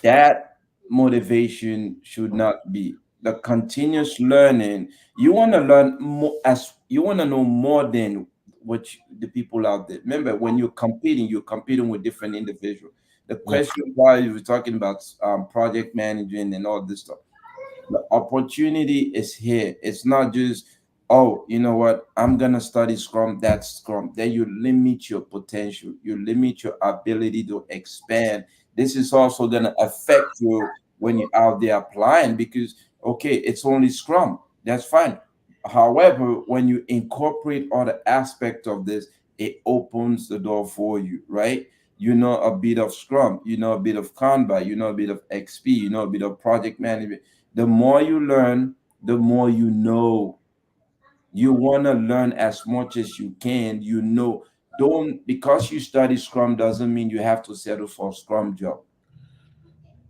That motivation should not be the continuous learning. You want to learn more, as you want to know more than the people out there. Remember, when you're competing with different individuals. The Yeah, question why you were talking about project management and all this stuff, the opportunity is here. It's not just, oh, you know what, I'm gonna study Scrum, that's Scrum. Then you limit your potential, you limit your ability to expand. This is also gonna affect you when you're out there applying because okay, it's only Scrum. That's fine. However, when you incorporate other aspects of this, it opens the door for you, right? You know a bit of Scrum, you know a bit of Kanban, you know a bit of XP, you know a bit of project management. The more you learn, the more you know. You want to learn as much as you can. You know, don't because you study Scrum doesn't mean you have to settle for a Scrum job,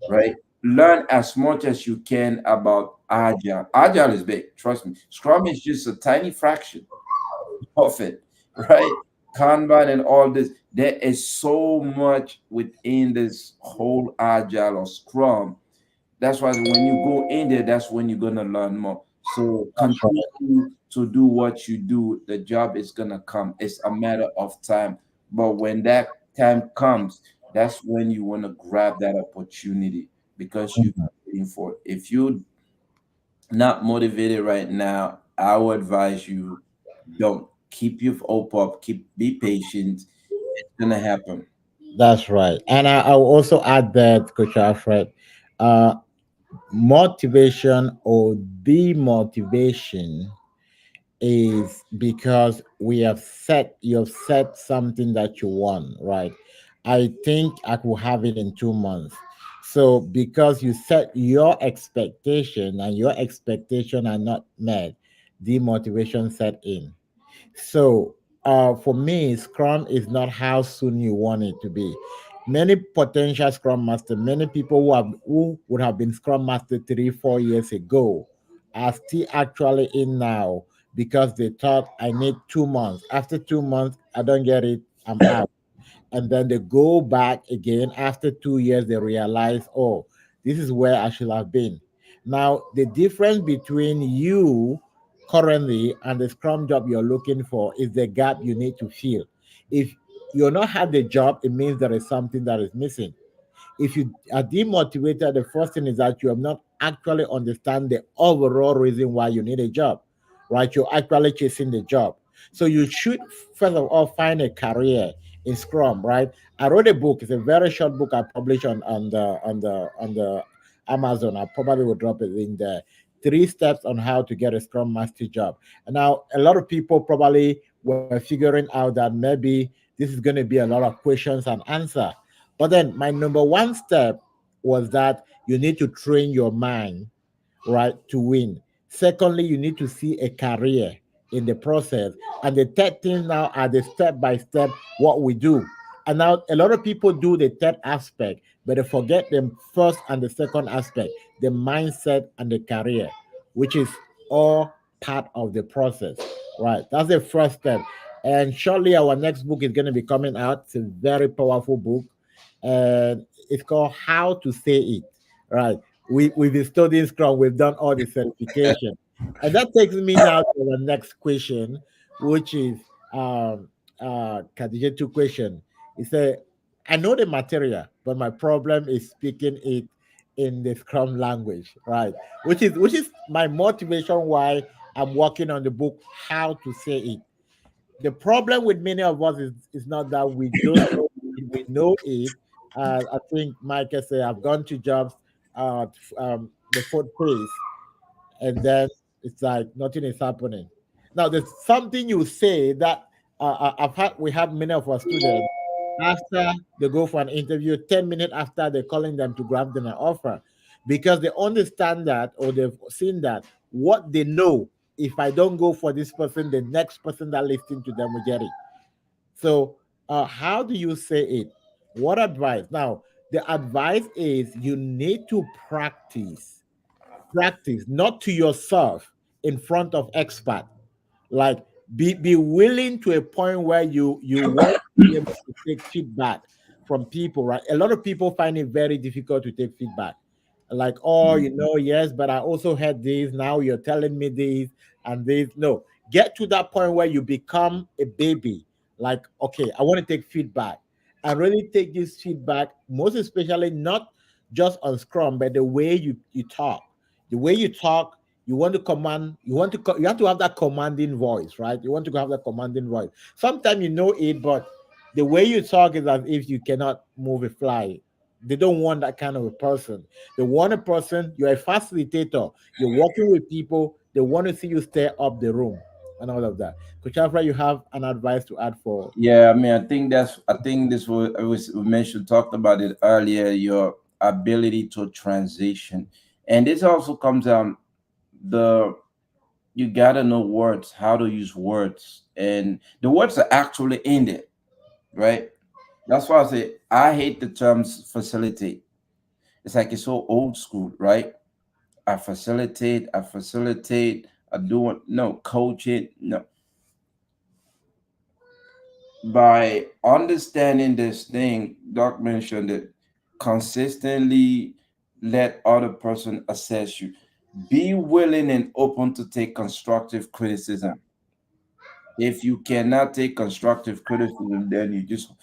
right? Learn as much as you can about Agile. Agile is big, trust me. Scrum is just a tiny fraction of it, right? Kanban and all this. There is so much within this whole Agile or Scrum. That's why when you go in there, that's when you're gonna learn more. So that's right. continue to do what you do. The job is gonna come. It's a matter of time. But when that time comes, that's when you want to grab that opportunity because you've Mhm. been waiting for it. If you're not motivated right now, I would advise you don't keep your hope up. Be patient. It's gonna happen. That's right. And I'll also add that, Coach Alfred, uh, motivation or demotivation is because you have set something that you want, right? I think I could have it in 2 months. So because you set your expectation and your expectation are not met, demotivation set in. So, for me, Scrum is not how soon you want it to be. Many potential Scrum Master, many people who would have been Scrum Master 3, 4 years ago, are still actually in now because they thought I need 2 months. After 2 months, I don't get it, I'm out, and then they go back again after 2 years. They realize, oh, this is where I should have been. Now the difference between you currently and the Scrum job you're looking for is the gap you need to fill. If you're not have the job, it means there is something that is missing. If you are demotivated, the first thing is that you have not actually understand the overall reason why you need a job, right? You're actually chasing the job. So you should first of all find a career in Scrum, right? I wrote a book. It's a very short book I published on the Amazon. I probably will drop it in there. 3 steps on how to get a Scrum Master job. And now a lot of people probably were figuring out that maybe this is going to be a lot of questions and answer. But then my number one step was that you need to train your mind, right, to win. Secondly, you need to see a career in the process. And the third thing now are the step by step what we do. And now a lot of people do the third aspect, but they forget the first and the second aspect, the mindset and the career, which is all part of the process. Right. That's the first step. And shortly our next book is going to be coming out. It's a very powerful book. And it's called How to Say It. Right. We've been studying Scrum, we've done all the certification. And that takes me now to the next question, which is Khadija two question. He said, I know the material, but my problem is speaking it in the Scrum language, right? Which is my motivation why I'm working on the book How to Say It. The problem with many of us is not that we don't know it, we know it. I think Michael said, I've gone to jobs, the fourth phase, and then it's like nothing is happening. Now, there's something you say that we have many of our students. after they go for an interview, 10 minutes after they're calling them to grab them an offer, because they understand that, or they've seen that what they know, if I don't go for this person, the next person that listens to them will get it. So, how do you say it? What advice? Now, the advice is you need to practice, not to yourself in front of expert. Like, be willing to a point where you want to be able to take feedback from people, right? A lot of people find it very difficult to take feedback. Like, oh, yes, but I also had this. Now you're telling me this and this. No, get to that point where you become a baby. Like, okay, I want to take feedback. And really take this feedback, most especially not just on Scrum, but the way you talk. The way you talk, you want to command, you have to have that commanding voice, right? You want to have that commanding voice. Sometimes you know it, but the way you talk is as if you cannot move a fly. They don't want that kind of a person. They want a person, you're a facilitator, you're working with people, they want to see you stay up the room and all of that. Coach Afra, you have an advice to add for. Yeah, I mean, I think this was we mentioned talked about it earlier. Your ability to transition, and this also comes the you gotta know words, how to use words, and the words are actually in there, right? That's why I say I hate the terms facilitate. It's like it's so old school, right? I facilitate, I do it. No, coach it. No, by understanding this thing, Doc mentioned it, consistently let other person assess you. Be willing and open to take constructive criticism. If you cannot take constructive criticism, then you just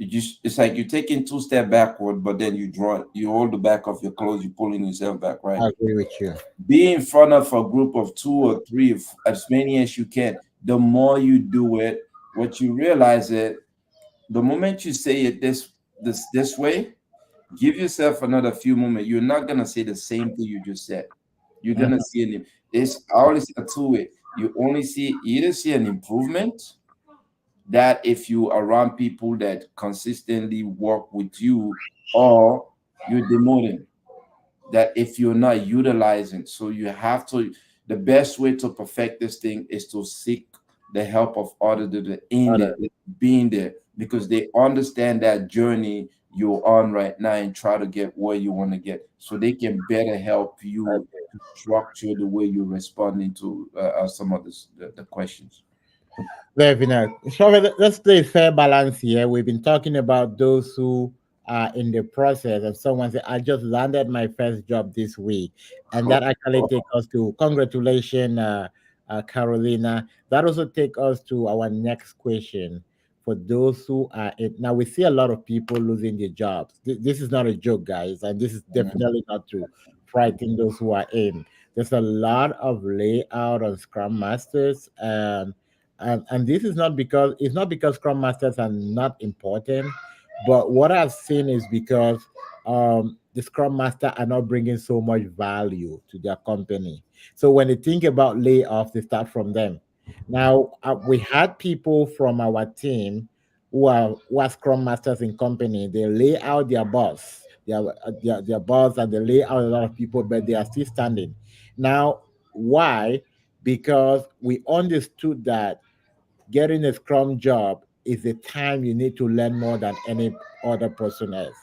it's like you're taking two step backward, but then you hold the back of your clothes, you're pulling yourself back, right? I agree with you. Be in front of a group of two or three, as many as you can. The more you do it, what you realize is the moment you say it this way, give yourself another few moments. You're not gonna say the same thing you just said. You're gonna Mhm. see an it's I always say two way. You only see either see an improvement that if you around people that consistently work with you, or you're demoting that if you're not utilizing. So you have to, the best way to perfect this thing is to seek the help of others that are in there, Other- being there, because they understand that journey you're on right now and try to get where you want to get, so they can better help you to structure the way you're responding to some of the questions. Definitely. So let's play fair balance here. We've been talking about those who are in the process, and someone said, "I just landed my first job this week," and that actually takes us to congratulations, Carolina. That also takes us to our next question. For those who are in, now, we see a lot of people losing their jobs. This is not a joke, guys, and this is Mhm. definitely not to frighten those who are in. There's a lot of layout on Scrum Masters, and this is not because it's not because scrum masters are not important, but what I've seen is because the scrum master are not bringing so much value to their company. So when they think about layoffs, they start from them. Now, we had people from our team who are scrum masters in company. They lay out their boss, their boss, and they lay out a lot of people, but they are still standing. Now, why? Because we understood that getting a scrum job is the time you need to learn more than any other person else,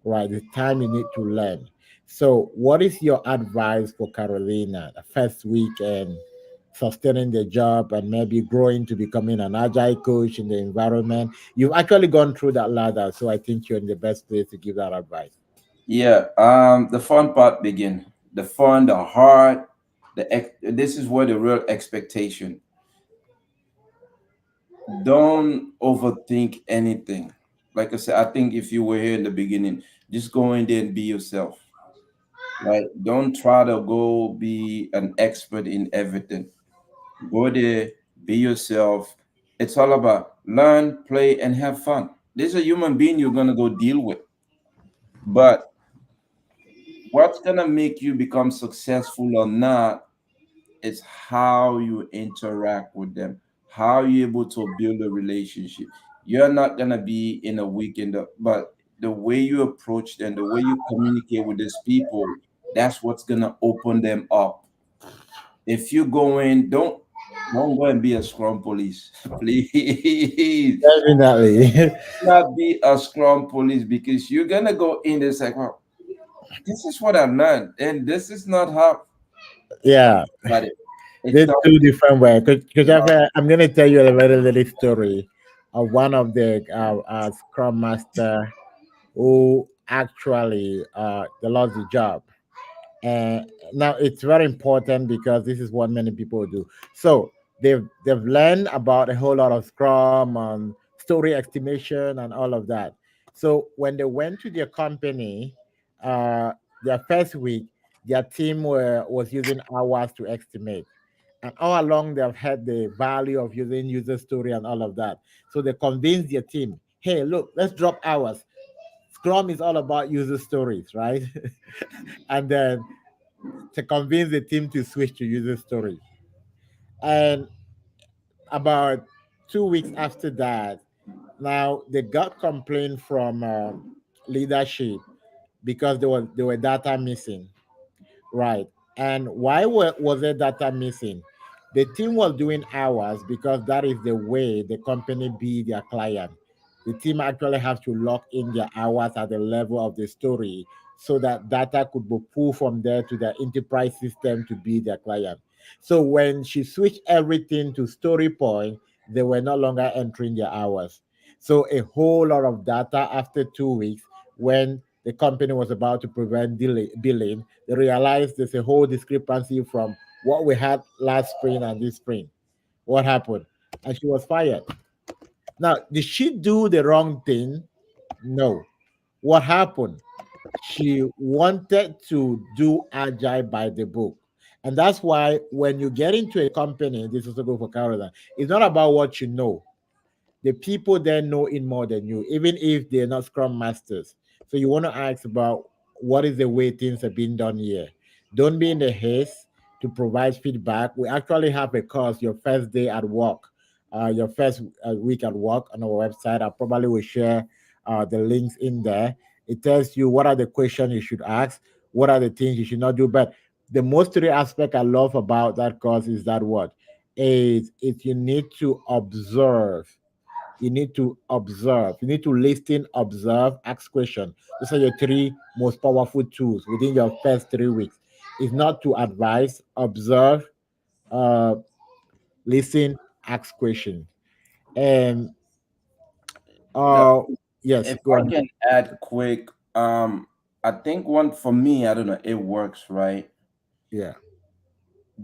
right? The time you need to learn. So what is your advice for Carolina, the first week and sustaining the job and maybe growing to becoming an agile coach in the environment? You've actually gone through that ladder, so I think you're in the best place to give that advice. Yeah, the fun part begin. The fun, the hard, this is where the real expectation. Don't overthink anything. Like I said, I think if you were here in the beginning, just go in there and be yourself. Right? Don't try to go be an expert in everything. Go there, be yourself. It's all about learn, play, and have fun. There's a human being you're gonna go deal with. But what's gonna make you become successful or not is how you interact with them, how you're able to build a relationship. You're not gonna be in a weekend, but the way you approach them, the way you communicate with these people, that's what's gonna open them up. If you go in, don't go and be a scrum police, please. Definitely. Not be a scrum police because you're gonna go in there like, well, this is what I learned, and this is not how. Yeah. But it's There's not. two different ways. Because No, I'm going to tell you a very little story of one of the Scrum Master who actually they lost the job. And now it's very important because this is what many people do. So they've learned about a whole lot of Scrum and story estimation and all of that. So when they went to their company, uh, their first week, their team was using hours to estimate. And all along, they've had the value of using user story and all of that. So they convinced their team, hey, look, let's drop hours. Scrum is all about user stories, right? And then to convince the team to switch to user stories. And about 2 weeks after that, now they got complaint from leadership because there were data missing. Right. And why was there data missing? The team was doing hours because that is the way the company be their client. The team actually have to lock in their hours at the level of the story so that data could be pulled from there to the enterprise system to be their client. So when she switched everything to story point, they were no longer entering their hours. So a whole lot of data after 2 weeks, when the company was about to prevent billing, they realized there's a whole discrepancy from what we had last spring and this spring. What happened? And she was fired. Now, did she do the wrong thing? No. What happened? She wanted to do agile by the book. And that's why when you get into a company, this is also good for Caroline, it's not about what you know, the people there know it more than you, even if they're not scrum masters. So you want to ask about what is the way things are being done here. Don't be in the haste to provide feedback. We actually have a course, your first day at work, your first week at work on our website. I probably will share the links in there. It tells you what are the questions you should ask, what are the things you should not do. But the most three aspect I love about that course is that what is you need to observe, you need to observe. You need to listen, observe, ask question. Those are your three most powerful tools within your first 3 weeks. It's not to advise, observe, uh, listen, ask question. And no. uh, yes, If go I on. can add quick, I think one for me, I don't know, it works, right? Yeah,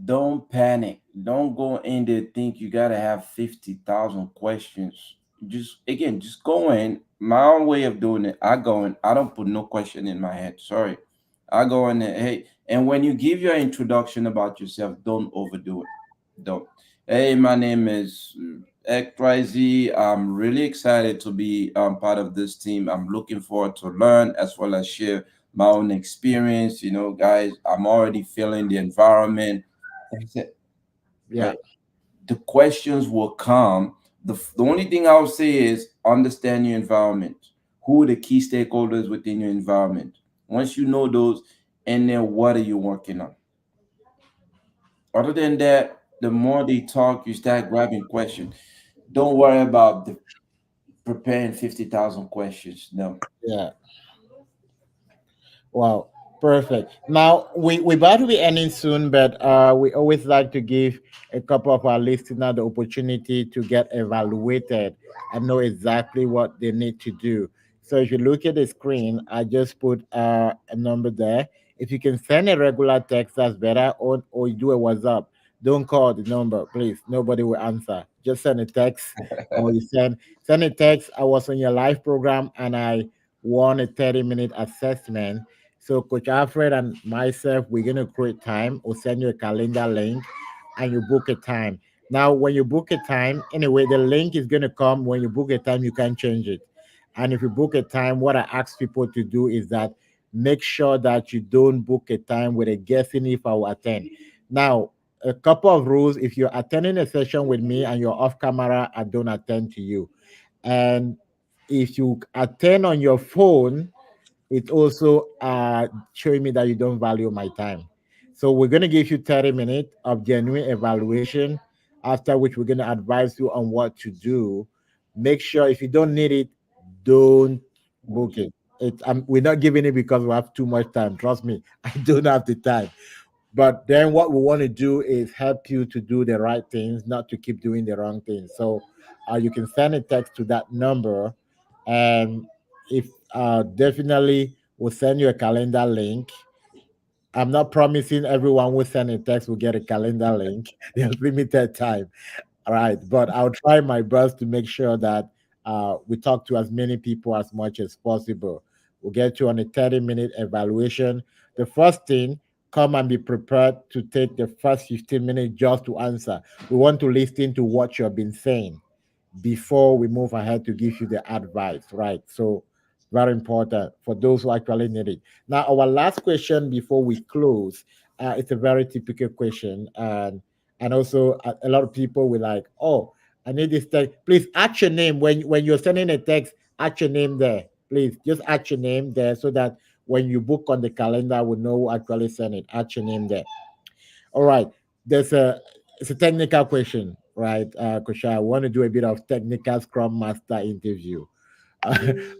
Don't panic. Don't go in there think you gotta have 50,000 questions. Just again, just go in. My own way of doing it, I go in, I don't put no question in my head. Sorry. I go in there, hey, and when you give your introduction about yourself, don't overdo it. Don't. Hey, my name is XYZ. I'm really excited to be part of this team. I'm looking forward to learn as well as share my own experience. You know, guys, I'm already feeling the environment. That's it, yeah, right? The questions will come. The only thing I'll say is understand your environment. Who are the key stakeholders within your environment? Once you know those, and then what are you working on? Other than that, the more they talk, you start grabbing questions. Don't worry about preparing 50,000 questions. No. yeah. Wow, perfect. Now we about to be ending soon, but we always like to give a couple of our listeners the opportunity to get evaluated and know exactly what they need to do. So if you look at the screen, I just put a number there. If you can send a regular text, that's better, or you do a WhatsApp. Don't call the number, please. Nobody will answer. Just send a text, or you send a text. I was on your live program and I won a 30-minute assessment. So Coach Alfred and myself, we're gonna create time. We'll send you a calendar link and you book a time. Now, when you book a time, anyway, the link is gonna come when you book a time, you can change it. And if you book a time, what I ask people to do is that make sure that you don't book a time with a guessing if I will attend. Now, a couple of rules. If you're attending a session with me and you're off camera, I don't attend to you. And if you attend on your phone, it's also showing me that you don't value my time. So we're going to give you 30 minutes of genuine evaluation, after which we're going to advise you on what to do. Make sure if you don't need it, don't book it. We're not giving it because we have too much time. Trust me, I don't have the time. But then what we want to do is help you to do the right things, not to keep doing the wrong things. So you can send a text to that number, and if definitely we'll send you a calendar link. I'm not promising everyone who send a text will get a calendar link. There's limited time. All right, but I'll try my best to make sure that we talk to as many people as much as possible. We'll get you on a 30-minute evaluation. The first thing, come and be prepared to take the first 15 minutes just to answer. We want to listen to what you've been saying before we move ahead to give you the advice, right? So, very important for those who actually need it. Now, our last question before we close, it's a very typical question, and also a lot of people will like, oh, I need this text. Please add your name when you're sending a text. Add your name there, please. Just add your name there so that when you book on the calendar, we know who actually send it. Add your name there. All right. There's a It's a technical question, right? Kosha, I want to do a bit of technical Scrum Master interview.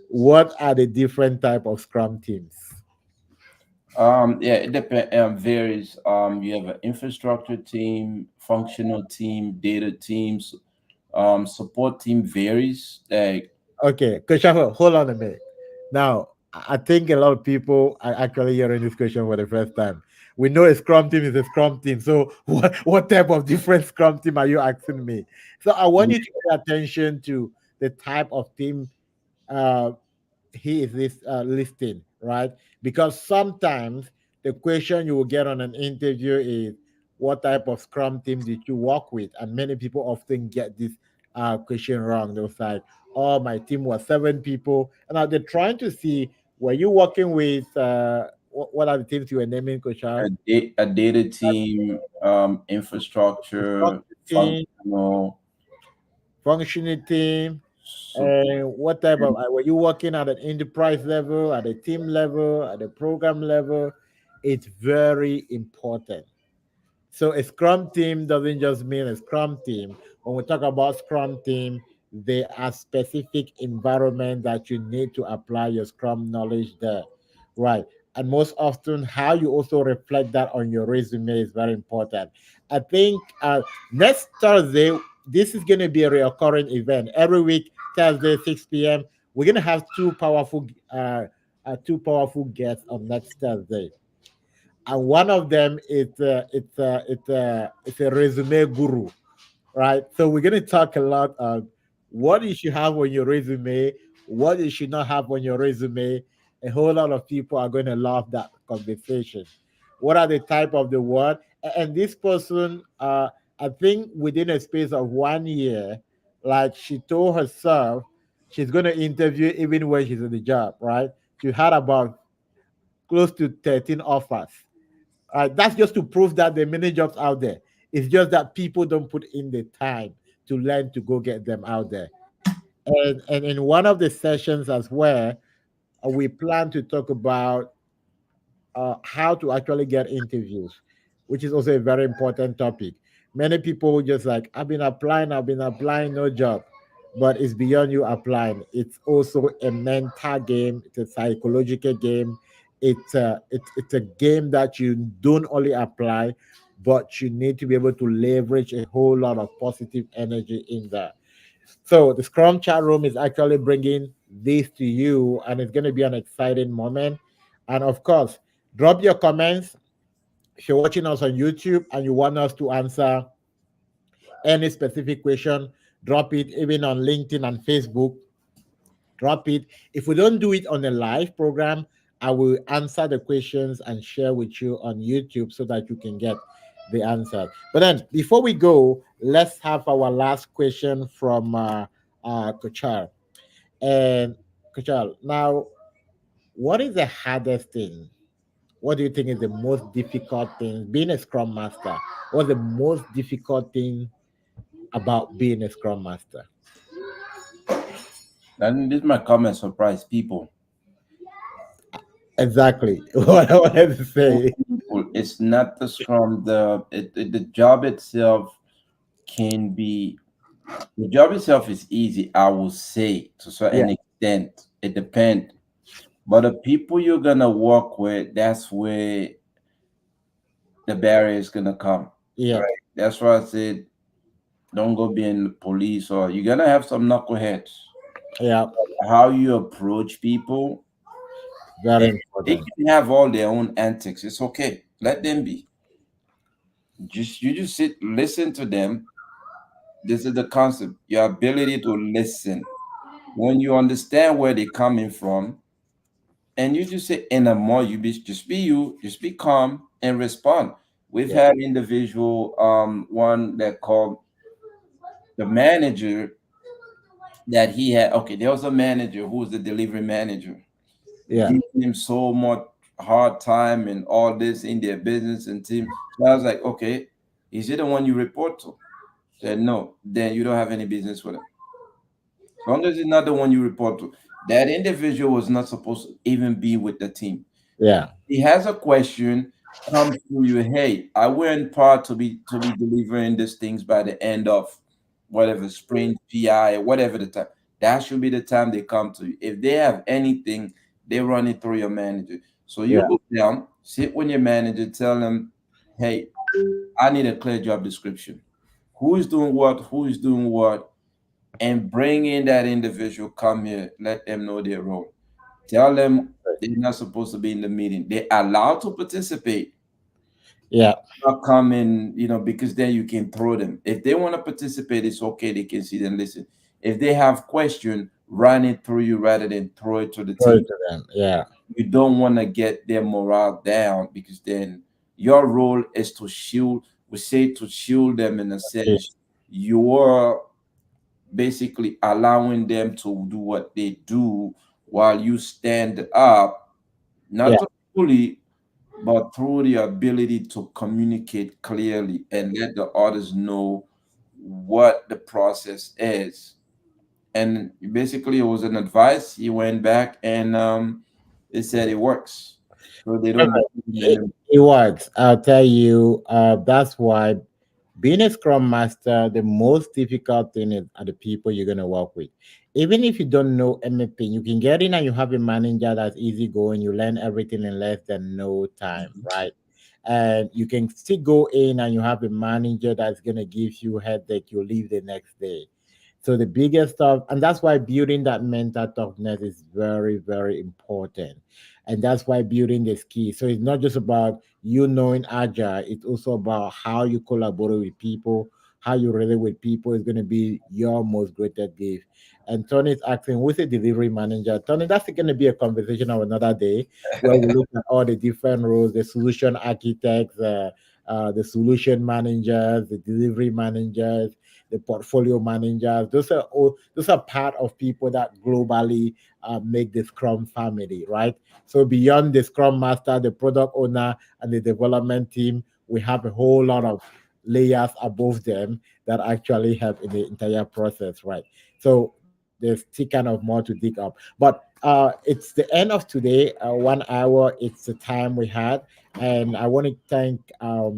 What are the different type of Scrum teams? Yeah, it depends. Varies. You have an infrastructure team, functional team, data teams. Support team varies. Like, Okay, Kosha, hold on a minute. Now, I think a lot of people are actually hearing this question for the first time. We know a Scrum team is a Scrum team. So, what type of different Scrum team are you asking me? So, I want you to pay attention to the type of team uh, he is this listing, right? Because sometimes the question you will get on an interview is, what type of Scrum team did you work with? And many people often get this question wrong. They was like, oh, my team was 7 people. And now they're trying to see, were you working with, what are the teams you were naming, Koshal? a data team, infrastructure, Team, functional. functioning team, Support. and what type of were you working at an enterprise level, at a team level, at a program level? It's very important. So a Scrum team doesn't just mean a Scrum team. When we talk about Scrum team, there are specific environment that you need to apply your Scrum knowledge there, right? And most often, how you also reflect that on your resume is very important. I think next Thursday, this is going to be a recurring event. Every week, Thursday, 6 p.m., we're going to have two powerful guests on next Thursday, and one of them is it's a resume guru, right? So we're going to talk a lot of what you should have on your resume, what you should not have on your resume. A whole lot of people are going to love that conversation. What are the type of the word? And this person, I think within a space of 1 year, like she told herself, she's going to interview even when she's in the job, right? She had about close to 13 offers. That's just to prove that there are many jobs out there. It's just that people don't put in the time to learn to go get them out there. And in one of the sessions as well, we plan to talk about how to actually get interviews, which is also a very important topic. Many people just like, I've been applying, no job. But it's beyond you applying. It's also a mental game, it's a psychological game. It's a game that you don't only apply, but you need to be able to leverage a whole lot of positive energy in there. So the Scrum chat room is actually bringing this to you, and it's going to be an exciting moment. And of course, drop your comments if you're watching us on YouTube and you want us to answer any specific question. Drop it even on LinkedIn and Facebook. Drop it. If we don't do it on a live program, I will answer the questions and share with you on YouTube so that you can get the answer. But then, before we go, let's have our last question from Kochar. And Kochar, now, what is the hardest thing? What do you think is the most difficult thing being a Scrum Master? What's the most difficult thing about being a Scrum Master? And this might come and surprise people. Exactly what I wanted to say. People, it's not the scrum. The job itself can be the job itself is easy. I will say to a Yeah, certain extent. It depends. But the people you're gonna work with, that's where the barrier is gonna come. yeah, Right. That's why I said don't go being the police or you're gonna have some knuckleheads. yeah. How you approach people, Very and they important. can have all their own antics. It's okay. Let them be. Just sit, listen to them. This is the concept. Your ability to listen. When you understand where they're coming from, and you just say in a more you be just be you, just be calm and respond. We've Yeah, had individual one that called the manager that he had. Okay, there was a manager who was the delivery manager, yeah, giving him so much hard time and all this in their business and team. So I was like, okay, is he the one you report to? Said no, then you don't have any business with him. As long as he's not the one you report to, that individual was not supposed to even be with the team. yeah, He has a question, comes to you, hey, I went part to be delivering these things by the end of whatever sprint, PI, whatever the time. That should be the time they come to you. If they have anything, they run it through your manager. So you yeah, go down, sit with your manager, tell them, hey, I need a clear job description. Who is doing what? Who is doing what? And bring in that individual, come here, let them know their role. Tell them they're not supposed to be in the meeting. They're allowed to participate, yeah, not come in, because then you can throw them. If they want to participate, it's okay. They can sit and listen. If they have question, run it through you rather than throw it to the throw team. it to them. Yeah, You don't want to get their morale down because then your role is to shield. We say to shield them in a yeah, sense. You are basically allowing them to do what they do while you stand up, not yeah, to fully, but through the ability to communicate clearly and let the others know what the process is. And basically, it was an advice. He went back and they said it works. So they don't perfect. believe in It, them. it works. I'll tell you. That's why being a scrum master, the most difficult thing is are the people you're gonna work with. Even if you don't know anything, you can get in and you have a manager that's easygoing. You learn everything in less than no time, right? And you can still go in and you have a manager that's gonna give you headache. You leave the next day. So the biggest stuff, and that's why building that mental toughness is very, very important. And that's why building is key. So it's not just about you knowing agile, it's also about how you collaborate with people, how you relate with people is going to be your most greatest gift. And Tony is asking, who's a delivery manager? Tony, that's going to be a conversation of another day where we look at all the different roles, the solution architects, the solution managers, the delivery managers, the portfolio managers. Those are part of people that globally make the Scrum family, right? So beyond the Scrum Master, the product owner, and the development team, we have a whole lot of layers above them that actually help in the entire process, right? So there's still kind of more to dig up. But it's the end of today, 1 hour. It's the time we had. And I want to thank our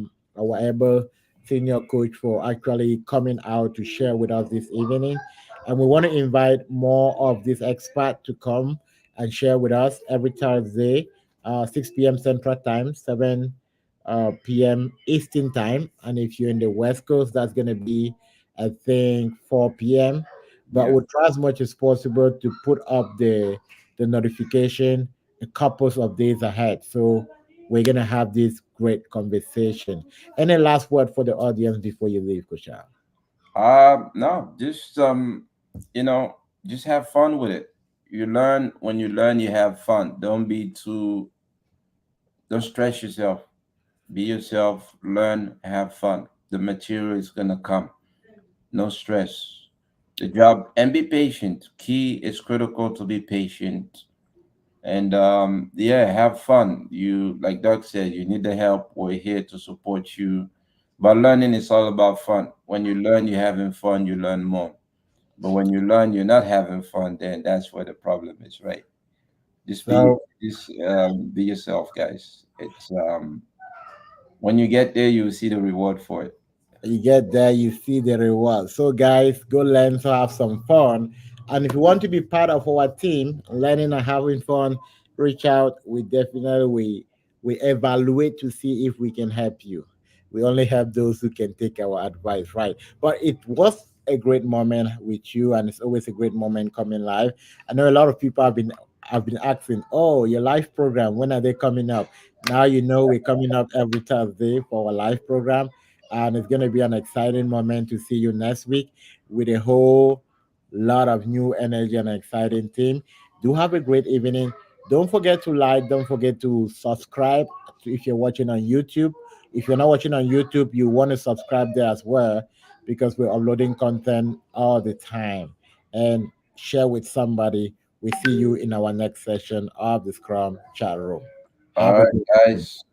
able senior coach for actually coming out to share with us this evening. And we want to invite more of these experts to come and share with us every Thursday, 6 p.m. Central Time, 7 p.m. Eastern Time. And if you're in the West Coast, that's going to be, I think, 4 p.m. But Yeah. we'll try as much as possible to put up the notification a couple of days ahead. So we're going to have this great conversation. Any last word for the audience before you leave, Kushal? No, you know, just have fun with it. You learn when you learn, you have fun. Don't stress yourself. Be yourself, learn, have fun. The material is gonna come. No stress. The job and be patient. Key is critical to be patient. And yeah, have fun. You like Doug said, you need the help. We're here to support you. But learning is all about fun. When you learn, you're having fun, you learn more. But when you learn you're not having fun, then that's where the problem is, right? Just be So just be yourself, guys. It's when you get there, you'll see the reward for it. you get there, you see the reward. So, guys, go learn to have some fun. And if you want to be part of our team, learning and having fun, reach out. We evaluate to see if we can help you. We only help those who can take our advice, right? But it was a great moment with you, and it's always a great moment coming live. I know a lot of people have been asking, "Oh, your live program, when are they coming up?" Now you know we're coming up every Thursday for our live program, and it's going to be an exciting moment to see you next week with a whole lot of new energy and exciting team. Do have a great evening. Don't forget to like, don't forget to subscribe if you're watching on YouTube. If you're not watching on YouTube, you want to subscribe there as well because we're uploading content all the time. And share with somebody. We see you in our next session of the Scrum Chat Room. All Have a right, good evening. guys.